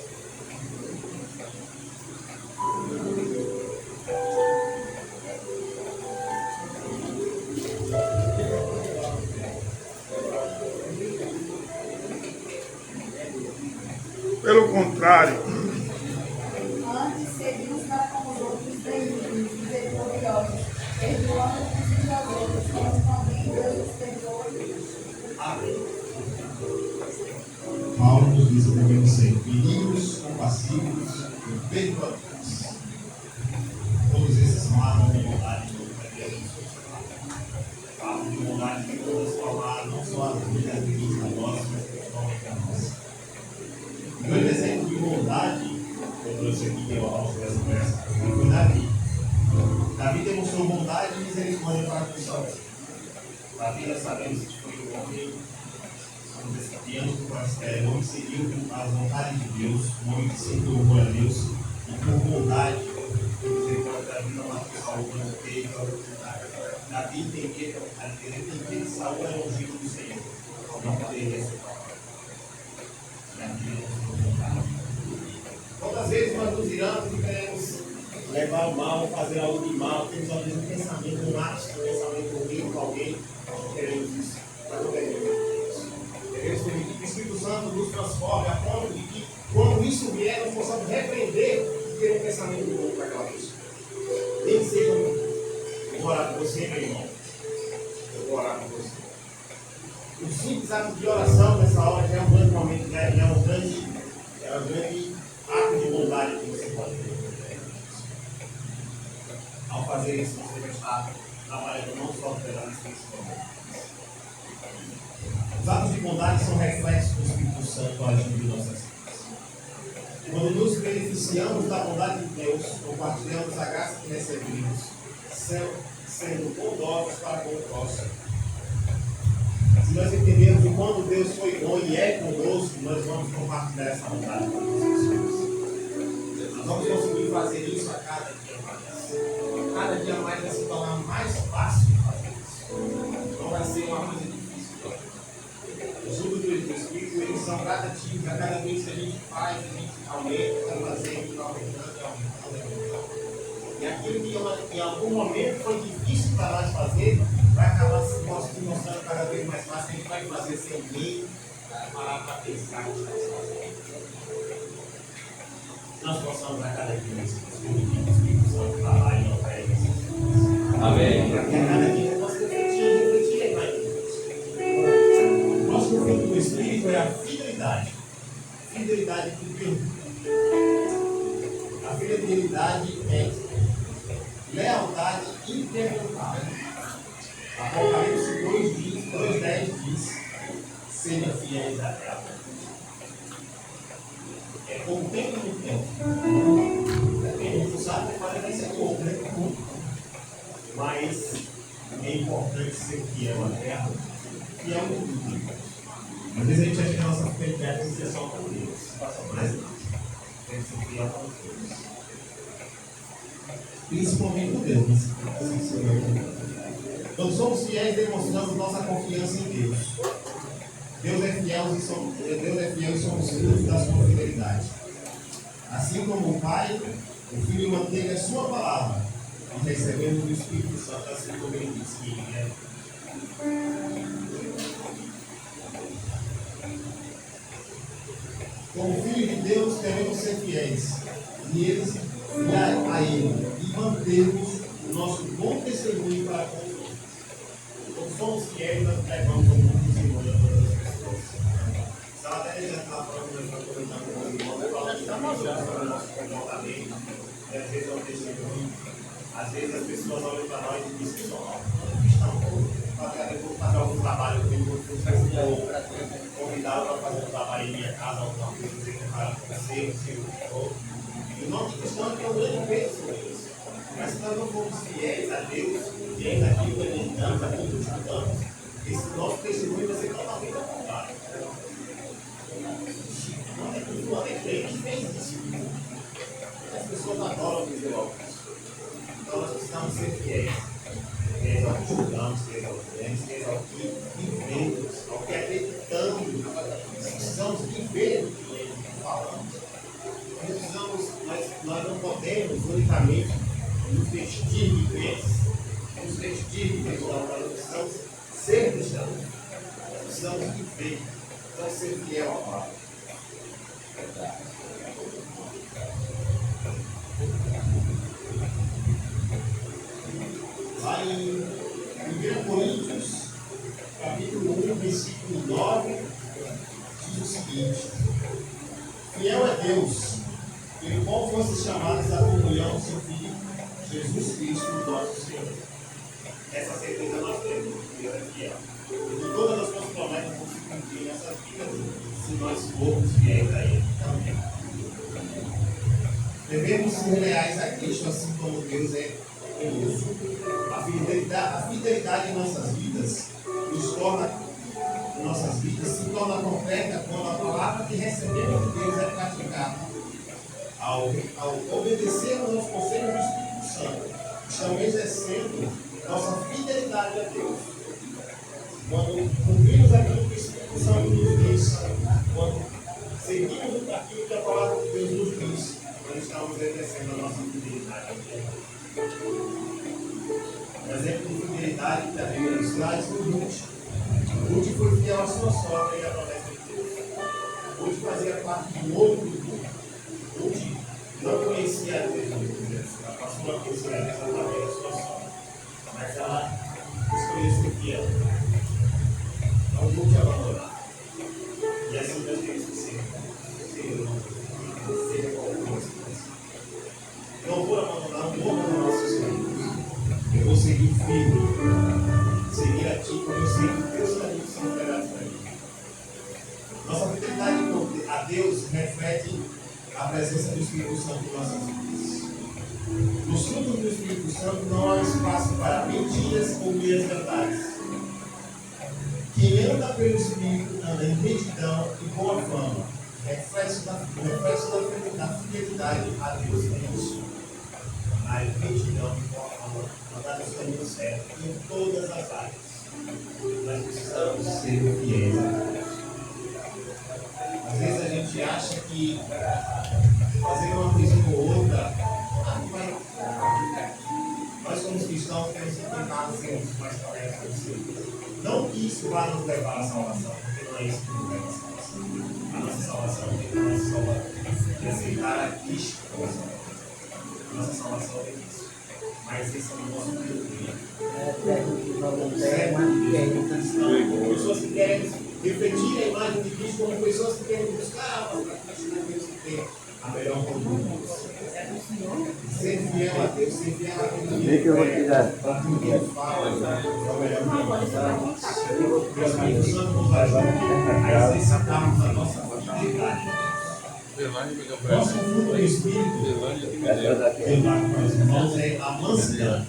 Pelo contrário, Antes, seguimos para com os outros benignos, misericordiosos, perdoando uns aos outros, como também Deus nos perdoa. Amém. Paulo nos diz que devemos ser benignos, pacíficos e perdoadores. Todos esses são atos de bondade que devemos cultivar. Atos de bondade que vão transformar não só as vidas deles a nós, mas principalmente a nossa. O grande exemplo de bondade que eu trouxe aqui, que eu acho dessa peça, foi Davi. Davi demonstrou bondade e misericórdia para com Saul. Davi, nós sabemos que foi o homem desafiando do pastel, o homem seguiu as vontades de Deus, o homem que se entregou a Deus, e por bondade, misericórdia, Davi não matou Saul, não teve a oportunidade. Davi entendia que Saul era o ungido do Senhor, não poderia ser papai. Quantas vezes nós nos iramos e queremos levar o mal, fazer algo de mal, temos às vezes um pensamento, um ato, um pensamento ruim com alguém, não queremos isso, mas não queremos isso. Queremos permitir que o Espírito Santo nos transforme a ponto de que, quando isso vier, nós possamos repreender e ter um pensamento bom para aquela pessoa. Nem que seja eu vou orar por você, meu irmão. Eu vou orar por você. O simples ato de oração nessa hora já é um grande momento, já é um grande ato de bondade que você pode ter. Ao fazer isso, você vai estar trabalhando não só pela espiritualidade. Os atos de bondade são reflexos do Espírito Santo agindo em nossas vidas. Quando nos beneficiamos da bondade de Deus, compartilhamos a graça que recebemos, sendo bondosos para com o próximo. Se nós entendermos que quando Deus foi bom e é conosco, nós vamos compartilhar essa bondade com as pessoas. Nós vamos conseguir fazer isso a cada dia mais. Cada dia mais vai se tornar mais fácil fazer isso. Não vai ser uma coisa difícil. Os frutos do Espírito, eles são gradativos. A cada vez que a gente faz, a gente aumenta, vai fazendo, aumentando. E aquilo que em algum momento foi difícil para nós fazer, vai acabar se mostrando cada vez mais fácil. A gente vai fazer sem nem parar para pensar o que nós fazemos. Nós possamos a cada dia mais permitir que o Espírito Santo trabalhe e opere nessas coisas. Amém. Para que a cada dia nós refletir mais. O nosso fruto do Espírito é a fidelidade. Fidelidade que perdoa. A fidelidade é lealdade interrompável. Apocalipse 2:10 diz: seja fiéis até a morte. É com o tempo no tempo. Quem não sabe que pode nem ser pouco, né? Mas é importante ser fiel até a morte. Fiel no tudo. Às vezes a gente acha que a nossa fidelidade tem que ser só com Deus. Mas não. Tem que ser fiel com Deus. Principalmente com Deus, mas quando somos fiéis, demonstramos nossa confiança em Deus. Deus é fiel e somos filhos da sua fidelidade. Assim como o Pai, o Filho mantém a sua palavra e recebemos o Espírito Santo, assim como ele disse que ele é. Como filho de Deus, devemos ser fiéis a Ele e mantermos o nosso bom testemunho para com os outros. Quando somos fiéis, nós levamos o bom testemunho a todas as pessoas. Se ela até já está falando, nós estamos comentando com os irmãos, falando também sobre o nosso comportamento, e às vezes é um testemunho. Às vezes as pessoas olham para nós e dizem: só vou fazer algum trabalho comigo, vou convidá-lo para fazer um trabalho em minha casa, alguma coisa, dizer que para você, o Senhor. E o nome cristão tem um grande peso sobre isso. Mas se nós não formos fiéis a Deus, fiéis àquilo que acreditamos, àquilo que estudamos, esse nosso testemunho vai ser totalmente ao contrário. Não é crente, fez isso. As pessoas adoram dizer algo. Então nós precisamos ser fiéis. Fiéis ao que estudamos, fiéis ao que vemos, fiéis ao que vivemos, ao que acreditamos. Precisamos viver o que falamos. Nós não podemos unicamente nos vestir de crentes, nos vestir de cristãos, nós precisamos ser cristãos, precisamos viver, precisamos ser fiel à palavra. Lá em 1 Coríntios, capítulo 1, versículo 9, diz o seguinte: fiel é Deus, e qual fosse chamadas à comunhão do seu Filho, Jesus Cristo, nosso Senhor. Essa certeza nós temos, Deus é fiel. E que todas as suas promessas vão se cumprir em nossas vidas, se nós formos fiéis a Ele também. Devemos ser leais a Cristo, assim como Deus é conosco. A fidelidade em nossas vidas se torna concreta quando a palavra que recebemos de Deus é praticada. Ao obedecermos aos conselhos do Espírito Santo, estamos exercendo nossa fidelidade a Deus. Quando cumprimos aquilo que o Espírito Santo nos diz, quando seguimos aquilo que a palavra de Deus nos diz, nós estamos exercendo a nossa fidelidade a Deus. Um exemplo de fidelidade que a Bíblia nos traz foi Ruth. Ruth foi fiel à sua sogra e à promessa de Deus. Ruth fazia parte de um outro grupo. Ruth não conhecia a Deus, ela passou a conhecer a Deus através da sua sogra. Mas ela escolheu ser fiel. Não vou te abandonar. E assim nós temos que ser como não vou abandonar um pouco dos nossos caminhos. Eu vou seguir firme. Seguir a ti, como eu sei que teus caminhos são esperados para mim. Nossa fidelidade a Deus reflete a presença do Espírito Santo em nossas vidas. Nos frutos do Espírito Santo não há espaço para mentiras ou meias verdades. Quem anda pelo Espírito anda em retidão e boa fama, reflexo da fidelidade a Deus em isso. A retidão e boa fama, andar nos caminhos certos em todas as áreas. Nós precisamos ser fiéis a Deus. Às vezes a gente acha que fazer uma coisinha ou outra, nós como cristãos temos que tentar sermos mais corretos possível. Não que isso vá nos levar à salvação, porque não é isso que nos leva à salvação. A nossa salvação é só aceitar a Cristo como Salvador. A nossa salvação é isso. Mas esse é o nosso primeiro. Pessoas que querem refletir a imagem de Cristo como pessoas que querem buscar a Cristo como Deus que tem a melhor conduta. Ser fiel a Deus, ser fiel a Deus, para tudo que Ele fala, é o melhor conduta. E o Espírito Santo nos ajuda a exercitarmos a nossa fidelidade. Nosso fruto do Espírito, para os irmãos, é a mansidão.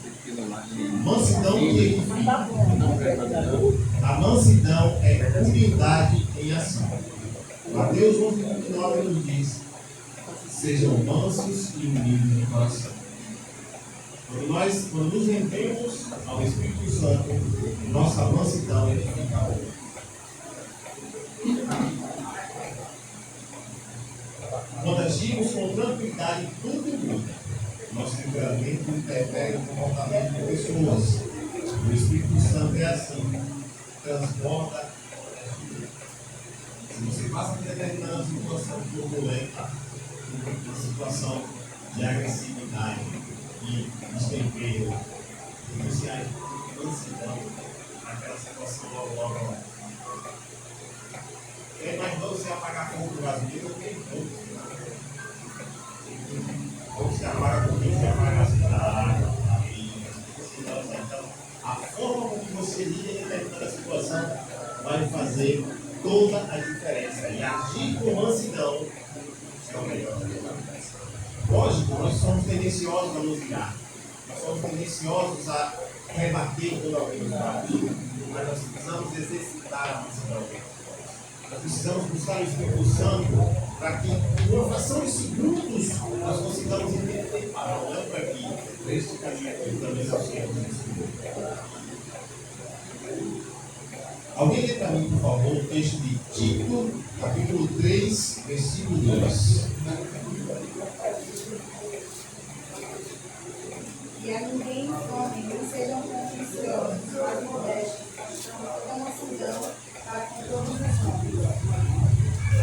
Mansidão que edifica. A mansidão é humildade em ação. Mateus 11:29 nos diz: sejam mansos e humildes de coração. Quando nos rendemos ao Espírito Santo, nossa mansidão edifica a outra. Quando agimos com tranquilidade, tudo muda. Nosso temperamento interfere no comportamento de pessoas. O Espírito Santo é assim, transborda. Se você passa por determinada situação turbulenta, uma situação de agressividade, de destempero, você age com mansidão naquela situação logo. É mais bom você apagar fogo do gasolina do que fogo. Ou você apaga com quem você apaga a cidade. Então, a forma como você lida em determinada situação vai fazer toda a diferença. E agir com mansidão é o melhor. Lógico, nós somos tendenciosos a nos virar. Nós somos tendenciosos a rebater quando alguém nos bate. Mas nós precisamos exercitar a mansidão. Nós precisamos buscar o Espírito Santo para que, em uma fração de segundos, nós consigamos entender, olhando para aqui, este caminho aqui também nós temos nesse. Alguém lê para mim, por favor, o texto de Tito, capítulo 3, versículo 2. E a ninguém infame, não sejam contenciosos, mas modestos, com mansidão, para com todos os homens.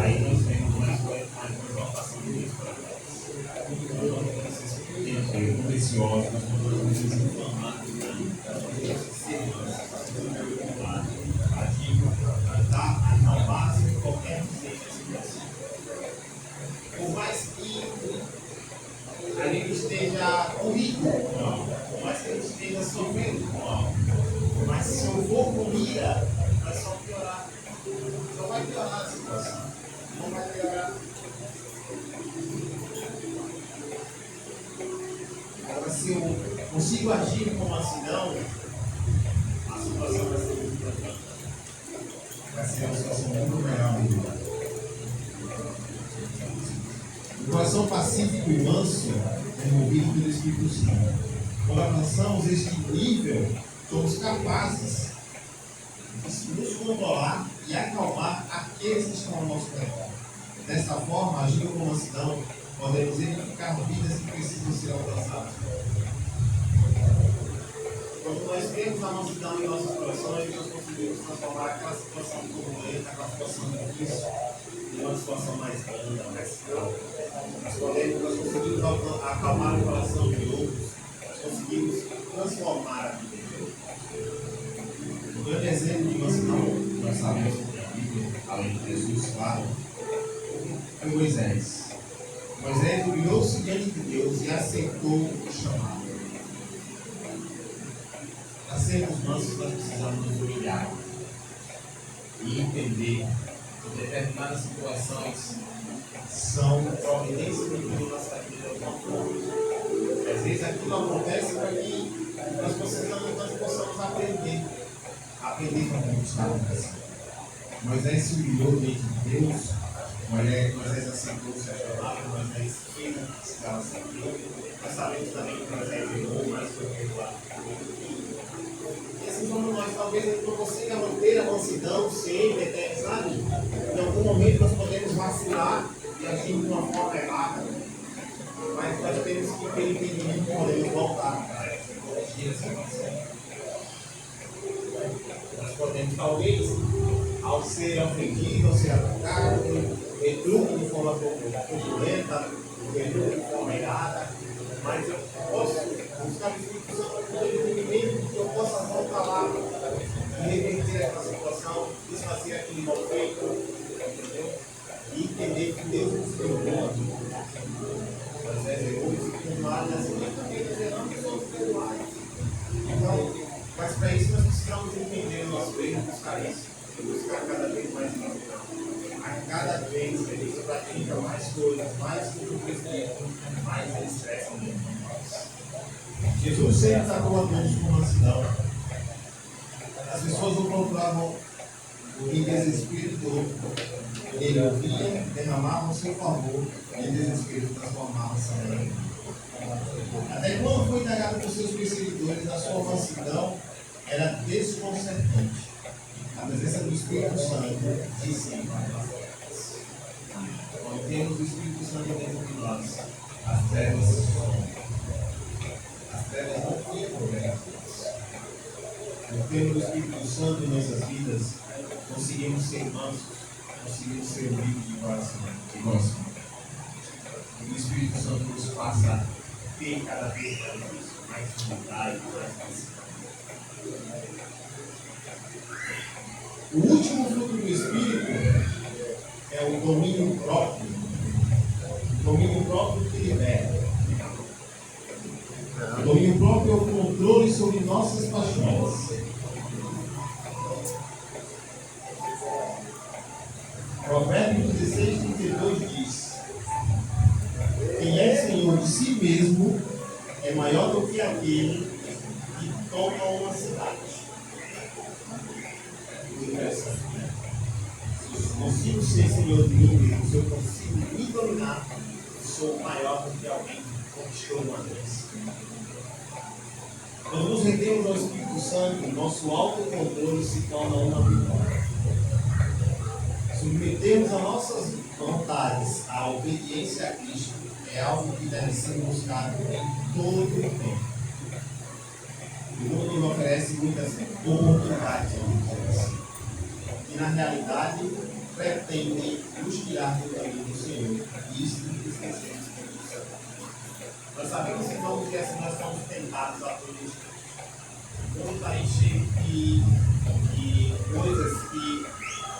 Aí nós temos mais uma exaltação de Deus para nós. Nós não podemos ser contenciosos, nós não podemos ser infamados, dar ao máximo qualquer que seja a situação. Por mais que a gente esteja comigo, não. Mas que a gente esteja sofrendo, não. Mas se eu for com ira, vai só piorar. Só vai piorar a situação. Não vai melhorar. Agora, se eu consigo agir como mansidão, a situação vai ser muito melhor. Vai ser uma situação muito melhor mesmo. O coração pacífico e manso é movido pelo Espírito Santo. Quando alcançamos este nível, somos capazes de nos controlar e acalmar aqueles que estão ao nosso redor. Desta forma, agindo com mansidão, podemos edificar vidas que precisam ser alcançadas. Quando nós temos a mansidão em nossos corações, nós conseguimos transformar aquela situação turbulenta, aquela situação difícil, em uma situação mais branda, mais calma. Nós conseguimos acalmar o coração de outros, nós conseguimos transformar a vida de outros. O grande exemplo de mansidão, nós sabemos que a Bíblia, além de Jesus, claro, é Moisés. Moisés humilhou-se diante de Deus e aceitou o chamado. Para sermos mansos, nós precisamos nos humilhar e entender que determinadas situações são providências de Deus na nossa vida de alguma forma. Às vezes aquilo acontece para que nós possamos aprender para conquistar o coração. Moisés se humilhou diante de Deus, Moisés aceitou o seu chamado, Moisés fez o que precisava ser feito. Nós sabemos também que Moisés errou, mas foi perdoado. E assim como nós talvez não consiga manter a mansidão sempre, até, sabe? Em algum momento nós podemos vacilar e agir de uma forma errada. Mas nós temos que ter entendimento que podemos voltar para corrigir essa situação. Nós podemos, talvez, ao ser ofendido, ao ser atacado, retruque de forma turbulenta, retruque de forma errada, mas eu posso buscar o Espírito Santo com o entendimento que eu possa voltar lá e reverter aquela situação, desfazer aquele mal feito, entendeu? E entender que Deus nos perdoa. Moisés errou, nos perdoar, e assim nós também nós erramos e somos perdoados. Então, mas para isso nós precisamos entender o nosso erro, buscar isso, e buscar cada vez mais a cada vez que a gente pratica mais coisas, mais conhecimento, mais ele expressa dentro de nós. Jesus sempre tratou a todos com mansidão. As pessoas o procuravam em desespero, ele ouvia, derramava o seu favor, e em desespero transformava-se também. Até quando foi indagado por seus perseguidores, a sua mansidão era desconcertante. A presença do Espírito Santo disse: quando temos o Espírito Santo dentro de nós, as trevas não ficam governadas. Quando temos o Espírito Santo em nossas vidas, conseguimos ser mansos, conseguimos ser humildes de coração. E o Espírito Santo nos faça a ter cada vez mais humildade, mais mansidão. O último fruto do Espírito é o domínio próprio. O domínio próprio que libera. O domínio próprio é o controle sobre nossas paixões. Provérbios 16:32 diz: quem é senhor de si mesmo é maior do que aquele que toma uma cidade. Interessante, né? Se eu consigo ser senhor de mim mesmo, se eu consigo me dominar, eu sou maior do que alguém que conquistou uma vez. Quando nos rendemos ao Espírito Santo, nosso autocontrole se torna uma vitória. Submetemos as nossas vontades à obediência a Cristo é algo que deve ser buscado em todo o tempo. O mundo nos oferece muitas oportunidades, e na realidade pretendem nos tirar do caminho do Senhor. E isso não esquecemos. Nós sabemos, irmãos, que assim nós estamos tentados a todo instante. O mundo está cheio de coisas que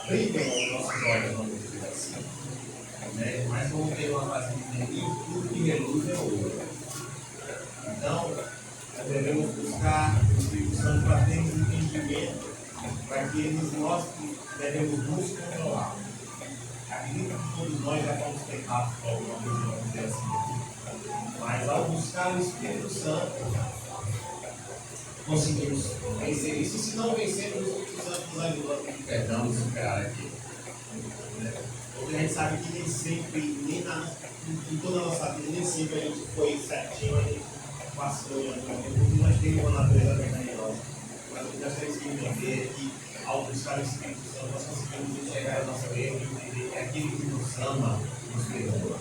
brilham aos nossos olhos, vamos dizer assim. Mas vamos ter uma base de tudo que que reluz é ouro. Então, nós devemos buscar o Espírito Santo para termos entendimento, para que ele nos mostre que devemos nos controlar. Acredito que todos nós já fomos pecados por alguma coisa, vamos dizer assim. Mas ao buscar o Espírito Santo, conseguimos vencer isso. E se não vencermos, o Espírito Santo nos ajuda a perdão e superar aquilo. Porque a gente sabe que nem sempre, em toda a nossa vida, nem sempre a gente foi certinho, a gente passou em algum momento, porque nós temos uma natureza pecaminosa. Mas o que nós temos que entender é que, ao buscar o Espírito Santo, nós conseguimos enxergar o nosso erro e entender que aquele que nos ama nos perdoa.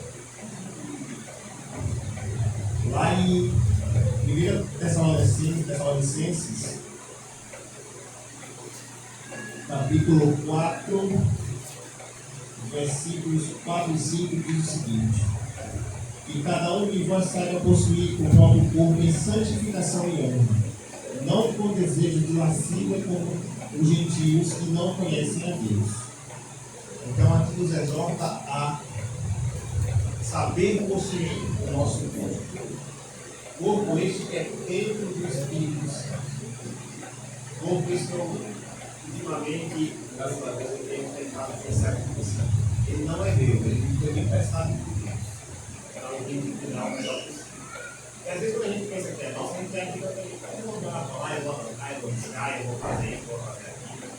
Lá em 1 Tessalonicenses, capítulo 4, versículos 4 e 5, diz o seguinte: que cada um de vós saiba possuir o próprio corpo em santificação e honra, não com desejo de lascívia como os gentios que não conhecem a Deus. Então aqui nos exorta a saber possuir o nosso corpo. Corpo este que é templo do Espírito Santo. Corpo este que ultimamente, graças a Deus, eu tenho tentado pensar com você. Ele não é meu, ele foi emprestado por Deus. Então eu tenho que cuidar o melhor possível. E às vezes quando a gente pensa que é nossa, a gente tem que eu vou dar para lá, eu vou tocar, eu vou buscar, eu vou fazer isso, eu vou fazer aquilo.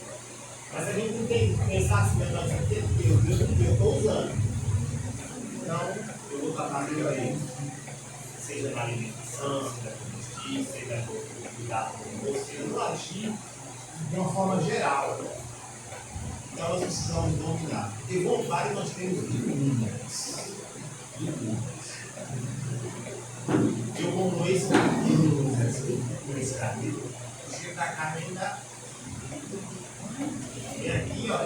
Mas a gente não tem que pensar assim, não, isso aqui é Deus, eu estou usando. Então, eu vou tratar melhor ele. Seja na alimentação, seja no vestir, seja no cuidado com o rosto, seja no agir de uma forma geral. Então nós precisamos dominar. Porque vontade nós temos de muitas. Eu como esse carneiro, com esse carneiro, o cheiro da carne ainda vem aqui, ó,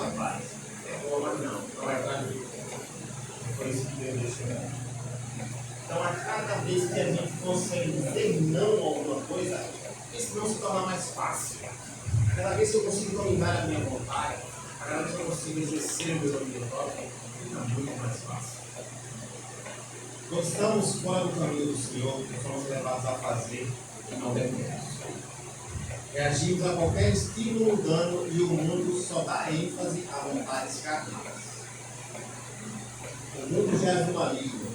rapaz, é boa, mas não é para mim. Foi isso que Deus deixou. Então, a cada vez que a gente consegue dizer não a alguma coisa, isso não se torna mais fácil. Cada vez que eu consigo dominar a minha vontade, cada vez que eu consigo exercer o meu domínio próprio, fica muito mais fácil. Quando estamos fora do caminho do Senhor, nós somos levados a fazer o que não devemos. Reagimos a qualquer estímulo mundano e o mundo só dá ênfase a vontades carnais. O mundo já é do maligno.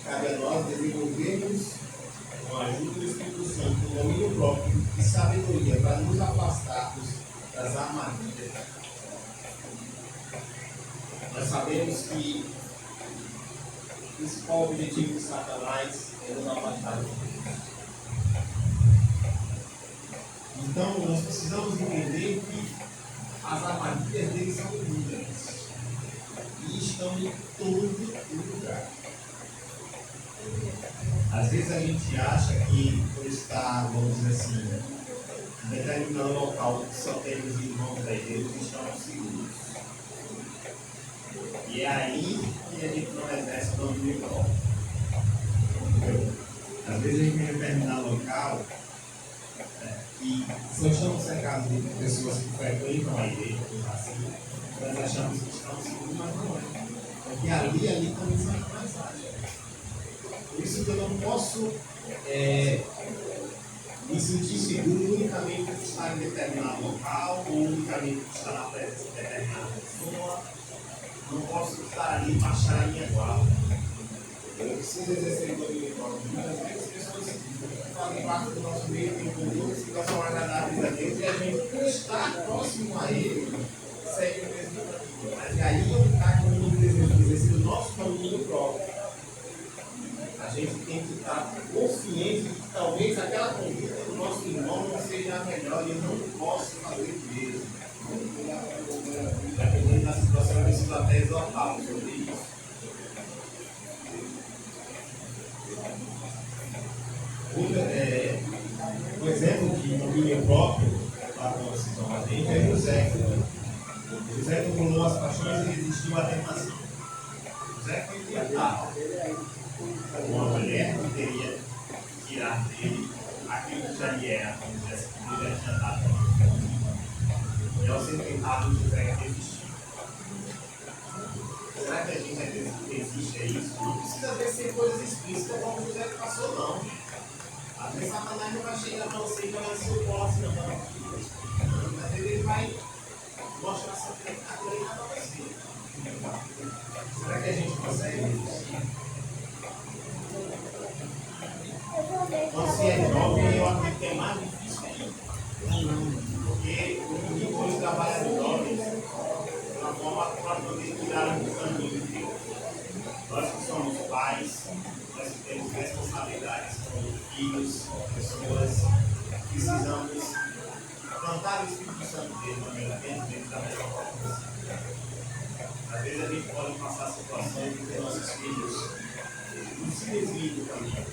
Cabe a nós desenvolvermos, com a ajuda do Espírito Santo, um domínio próprio e sabedoria para nos afastarmos das armadilhas. Nós sabemos que o principal objetivo de Satanás é nos afastar de Deus. Então, nós precisamos entender que as armadilhas dele são inúmeras e estão em todo lugar. Às vezes a gente acha que por estar, vamos dizer assim, em determinado local que só temos irmãos da igreja, estamos seguros. E é aí que a gente não exerce o domínio próprio. Às vezes a gente vem em determinado local e só estamos cercados de pessoas que frequentam a igreja, assim, nós achamos que estamos seguros, mas não é. Porque ali também são mais ágeis. Por isso que eu não posso me sentir seguro unicamente por estar em determinado local ou unicamente por estar na presença de determinada pessoa. Não posso estar ali e baixar a minha guarda. Eu preciso exercer o domínio próprio. Muitas vezes as pessoas que fazem parte do nosso meio têm condutas que são agradáveis a Deus e a gente, por estar próximo a Ele, segue o mesmo caminho. Mas aí eu estar com o desejo de exercer o nosso domínio próprio. A gente tem que estar consciente de que talvez aquela conduta do nosso irmão não seja a melhor e eu não posso fazer o mesmo. Dependendo da situação, eu preciso até exortá-lo sobre isso. O exemplo de domínio próprio, lá como vocês estão a gente, é José. José acumulou as paixões e resistiu à tentação. José foi tentado. Uma mulher que teria que tirar dele aquilo que já lhe era, como José já tinha dado. E ao ser tentado, José resistiu. Será que a gente resiste a isso? Não precisa ver ser coisas explícitas como José passou, não. Às vezes Satanás não vai chegar para você e jogar no seu colo assim, não. Às vezes ele vai mostrar essa pecadura para você. Será que a gente consegue resistir? Quando se é jovem, eu acredito que é mais difícil ainda. Porque o inimigo hoje trabalha com jovens de uma forma para poder tirar o caminho de Deus. Nós que somos pais, nós que temos responsabilidades como filhos, pessoas, precisamos plantar o Espírito Santo dentro da melhor forma possível. Às vezes a gente pode passar situações em que nossos filhos não se desviem do caminho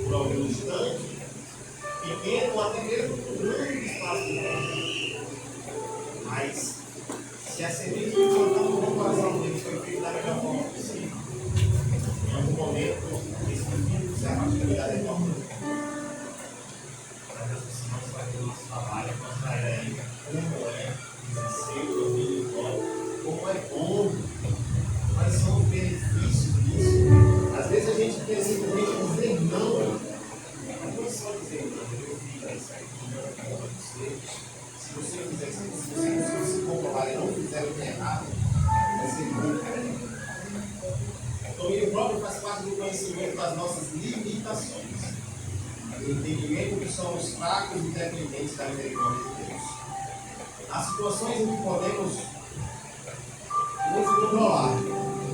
por algum instante, pequeno ou até mesmo por grande espaço de tempo. Mas se a semente que plantamos no coração deles foi feita da melhor forma possível, em algum momento esse filho se apaixonar de forma. Mas nós precisamos fazer o nosso trabalho, mostrar a ele como é exercer o domínio de Deus, como é bom, quais são os benefícios disso. Às vezes a gente quer simplesmente dizer não. Não só dizer não, eu fiz isso aqui, não você. Se você fizer isso, se você não se comprovar e não fizer o que é errado, vai ser muito. O domínio próprio faz parte do conhecimento das nossas limitações. O entendimento que somos fracos e dependentes da misericórdia de Deus. Há situações em que podemos nos controlar,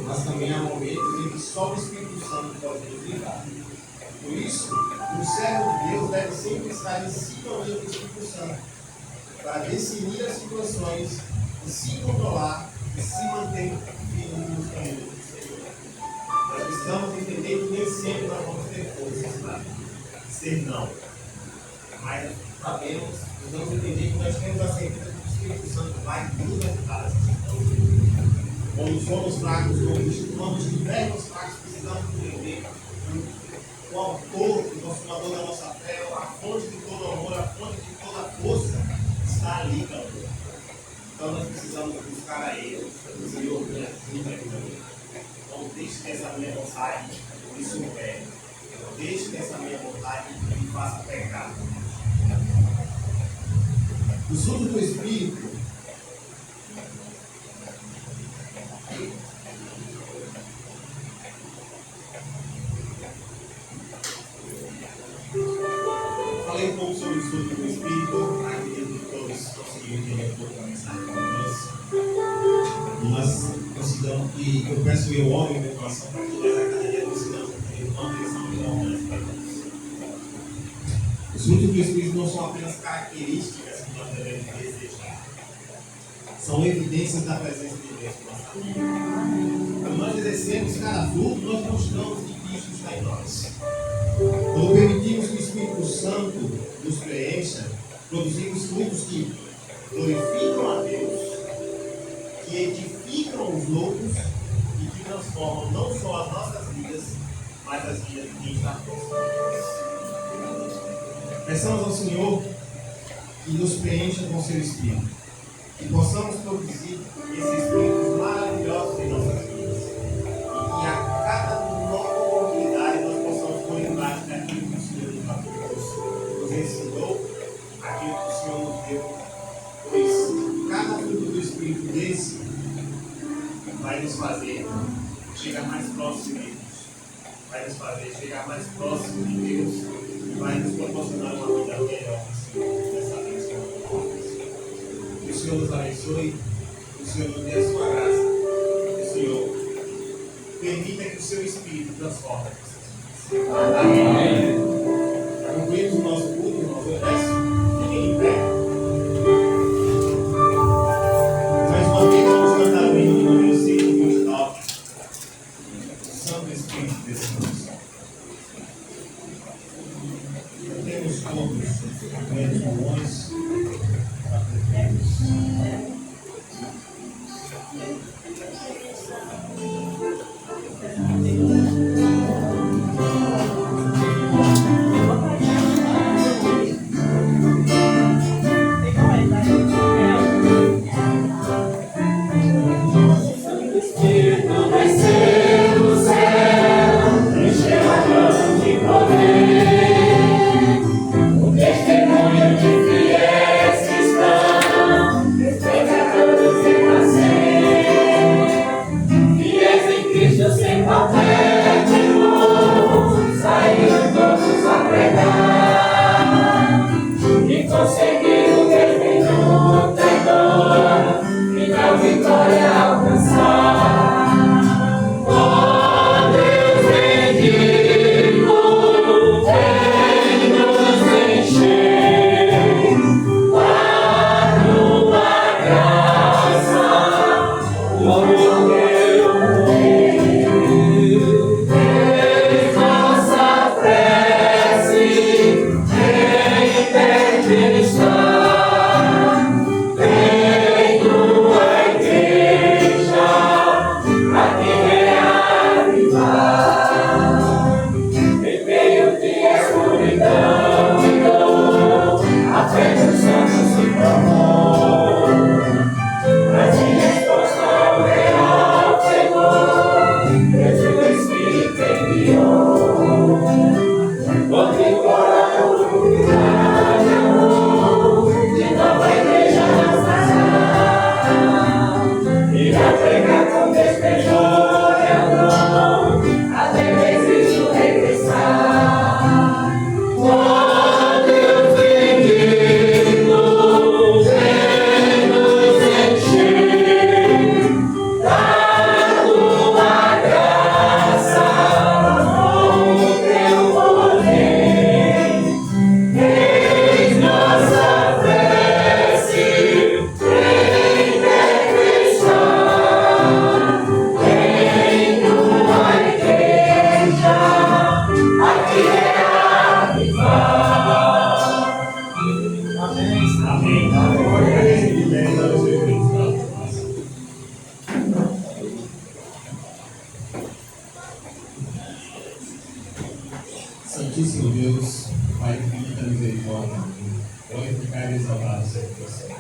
mas também há momentos em que só o Espírito Santo pode nos livrar. Por isso, o servo de Deus deve sempre estar em sintonia com o Espírito Santo, para discernir as situações e se controlar e se manter firme nos caminhos do Senhor. Nós precisamos entender que nem sempre nós vamos ter forças para dizer não. Mas sabemos, precisamos entender que nós temos a certeza que o Espírito Santo vai nos ajudar a situações. Quando somos fracos, quando estivermos fracos, precisamos entender que o autor, o consumador da nossa fé, a fonte de todo amor, a fonte de toda força, está ali, meu Deus. Então nós precisamos buscar a Ele. Senhor, me ajuda, meu Deus. Não deixe que essa minha vontade me supere. Não deixe que essa minha vontade me faça pecar. Os frutos do Espírito. Falei um pouco sobre o fruto do Espírito, acredito que todos conseguiram entender um pouco da mensagem de nós. Eu peço e eu oro em meu coração para que nós a cada dia consigamos ter uma direção melhor para nós. Os frutos do Espírito não são apenas características que nós devemos desejar, são evidências da presença de Deus em nossa vida. Quando nós exercemos cada fruto, nós mostramos que Cristo está em nós. Quando permitimos que o Espírito Santo nos preencha, produzimos frutos que glorificam a Deus, que edificam os outros e que transformam não só as nossas vidas, mas as vidas de quem está próximo de nós. Peçamos ao Senhor que nos preencha com seu Espírito, que possamos produzir esses espíritos maravilhosos em nossas vidas e que a cada nova oportunidade nós possamos pôr em prática aquilo que o Senhor nos ensinou, aquilo que o Senhor nos deu, pois cada fruto do Espírito desse vai nos fazer chegar mais próximo de Deus, vai nos fazer chegar mais próximo de Deus e vai nos proporcionar uma vida melhor nessa vez. Que o Senhor nos abençoe, que o Senhor nos dê a sua graça, que o Senhor permita que o seu Espírito transforme essas vidas. Amém. Para concluirmos o nosso culto, irmãos, eu peço, fiquem em pé. Mais uma vez vamos cantar o hino de número 129. Santo Espírito de Deus. Temos todos menos pulmões. Santíssimo Deus, Pai de infinita misericórdia, glorificado e exaltado seja o teu sangue.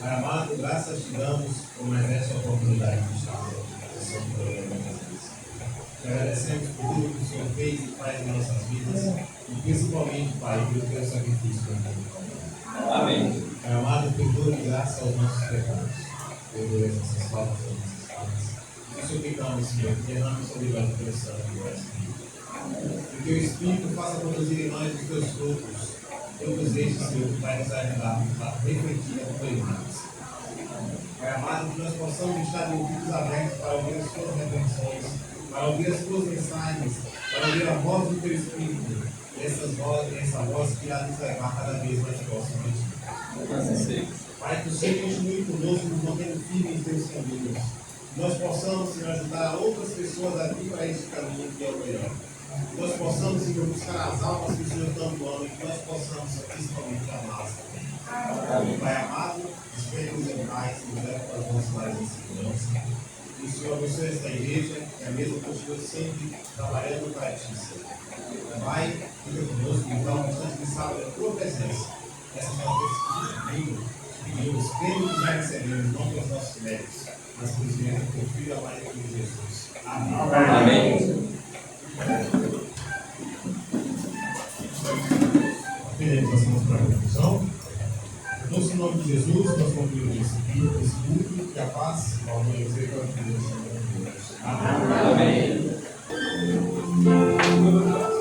Pai amado, graças te damos por mais esta oportunidade de estar no programa de Jesus. Te agradecemos por tudo que o Senhor fez e faz em nossas vidas, e principalmente, Pai, pelo teu sacrifício por nós. Amém. Pai amado, perdoa e graça aos nossos pecados. Perdoa as nossas faltas, as nossas faltas. E suplicamos, Senhor, que derrame sobre nós o teu sangue e o teu Espírito. Que o teu Espírito faça produzir em nós os teus frutos. Todos estes, Senhor, que vai nos ajudar a refletir a tua imagem. Pai amado, que nós possamos estar de ouvidos abertos para ouvir as tuas reflexões, para ouvir as tuas mensagens, para ouvir a voz do teu Espírito. Essa voz que irá nos levar cada vez mais próximo de ti. Pai, que o Senhor continue conosco, nos mantendo firmes em teus caminhos. Que nós possamos, Senhor, ajudar outras pessoas a vir para este caminho que é o melhor. Que nós possamos, Senhor, buscar as almas que o Senhor tanto ama e que nós possamos, principalmente, amá-las também. Pai amado, espere-nos em paz e nos leve para os nossos lares em segurança. Que o Senhor abençoe esta igreja, que a mesma continue sempre trabalhando para ti, Senhor. Pai, fica conosco, então, um instante de sábado da tua presença. Essa é uma vez que pedimos, crendo que já recebemos, não pelos nossos méritos, mas pelos méritos do teu Filho amado de Jesus. Amém. Amém. Beleza, passamos para a conclusão. No nome de Jesus, nós concluímos esse culto, que a paz, o amor e a misericórdia de Deus. Amém. Amém.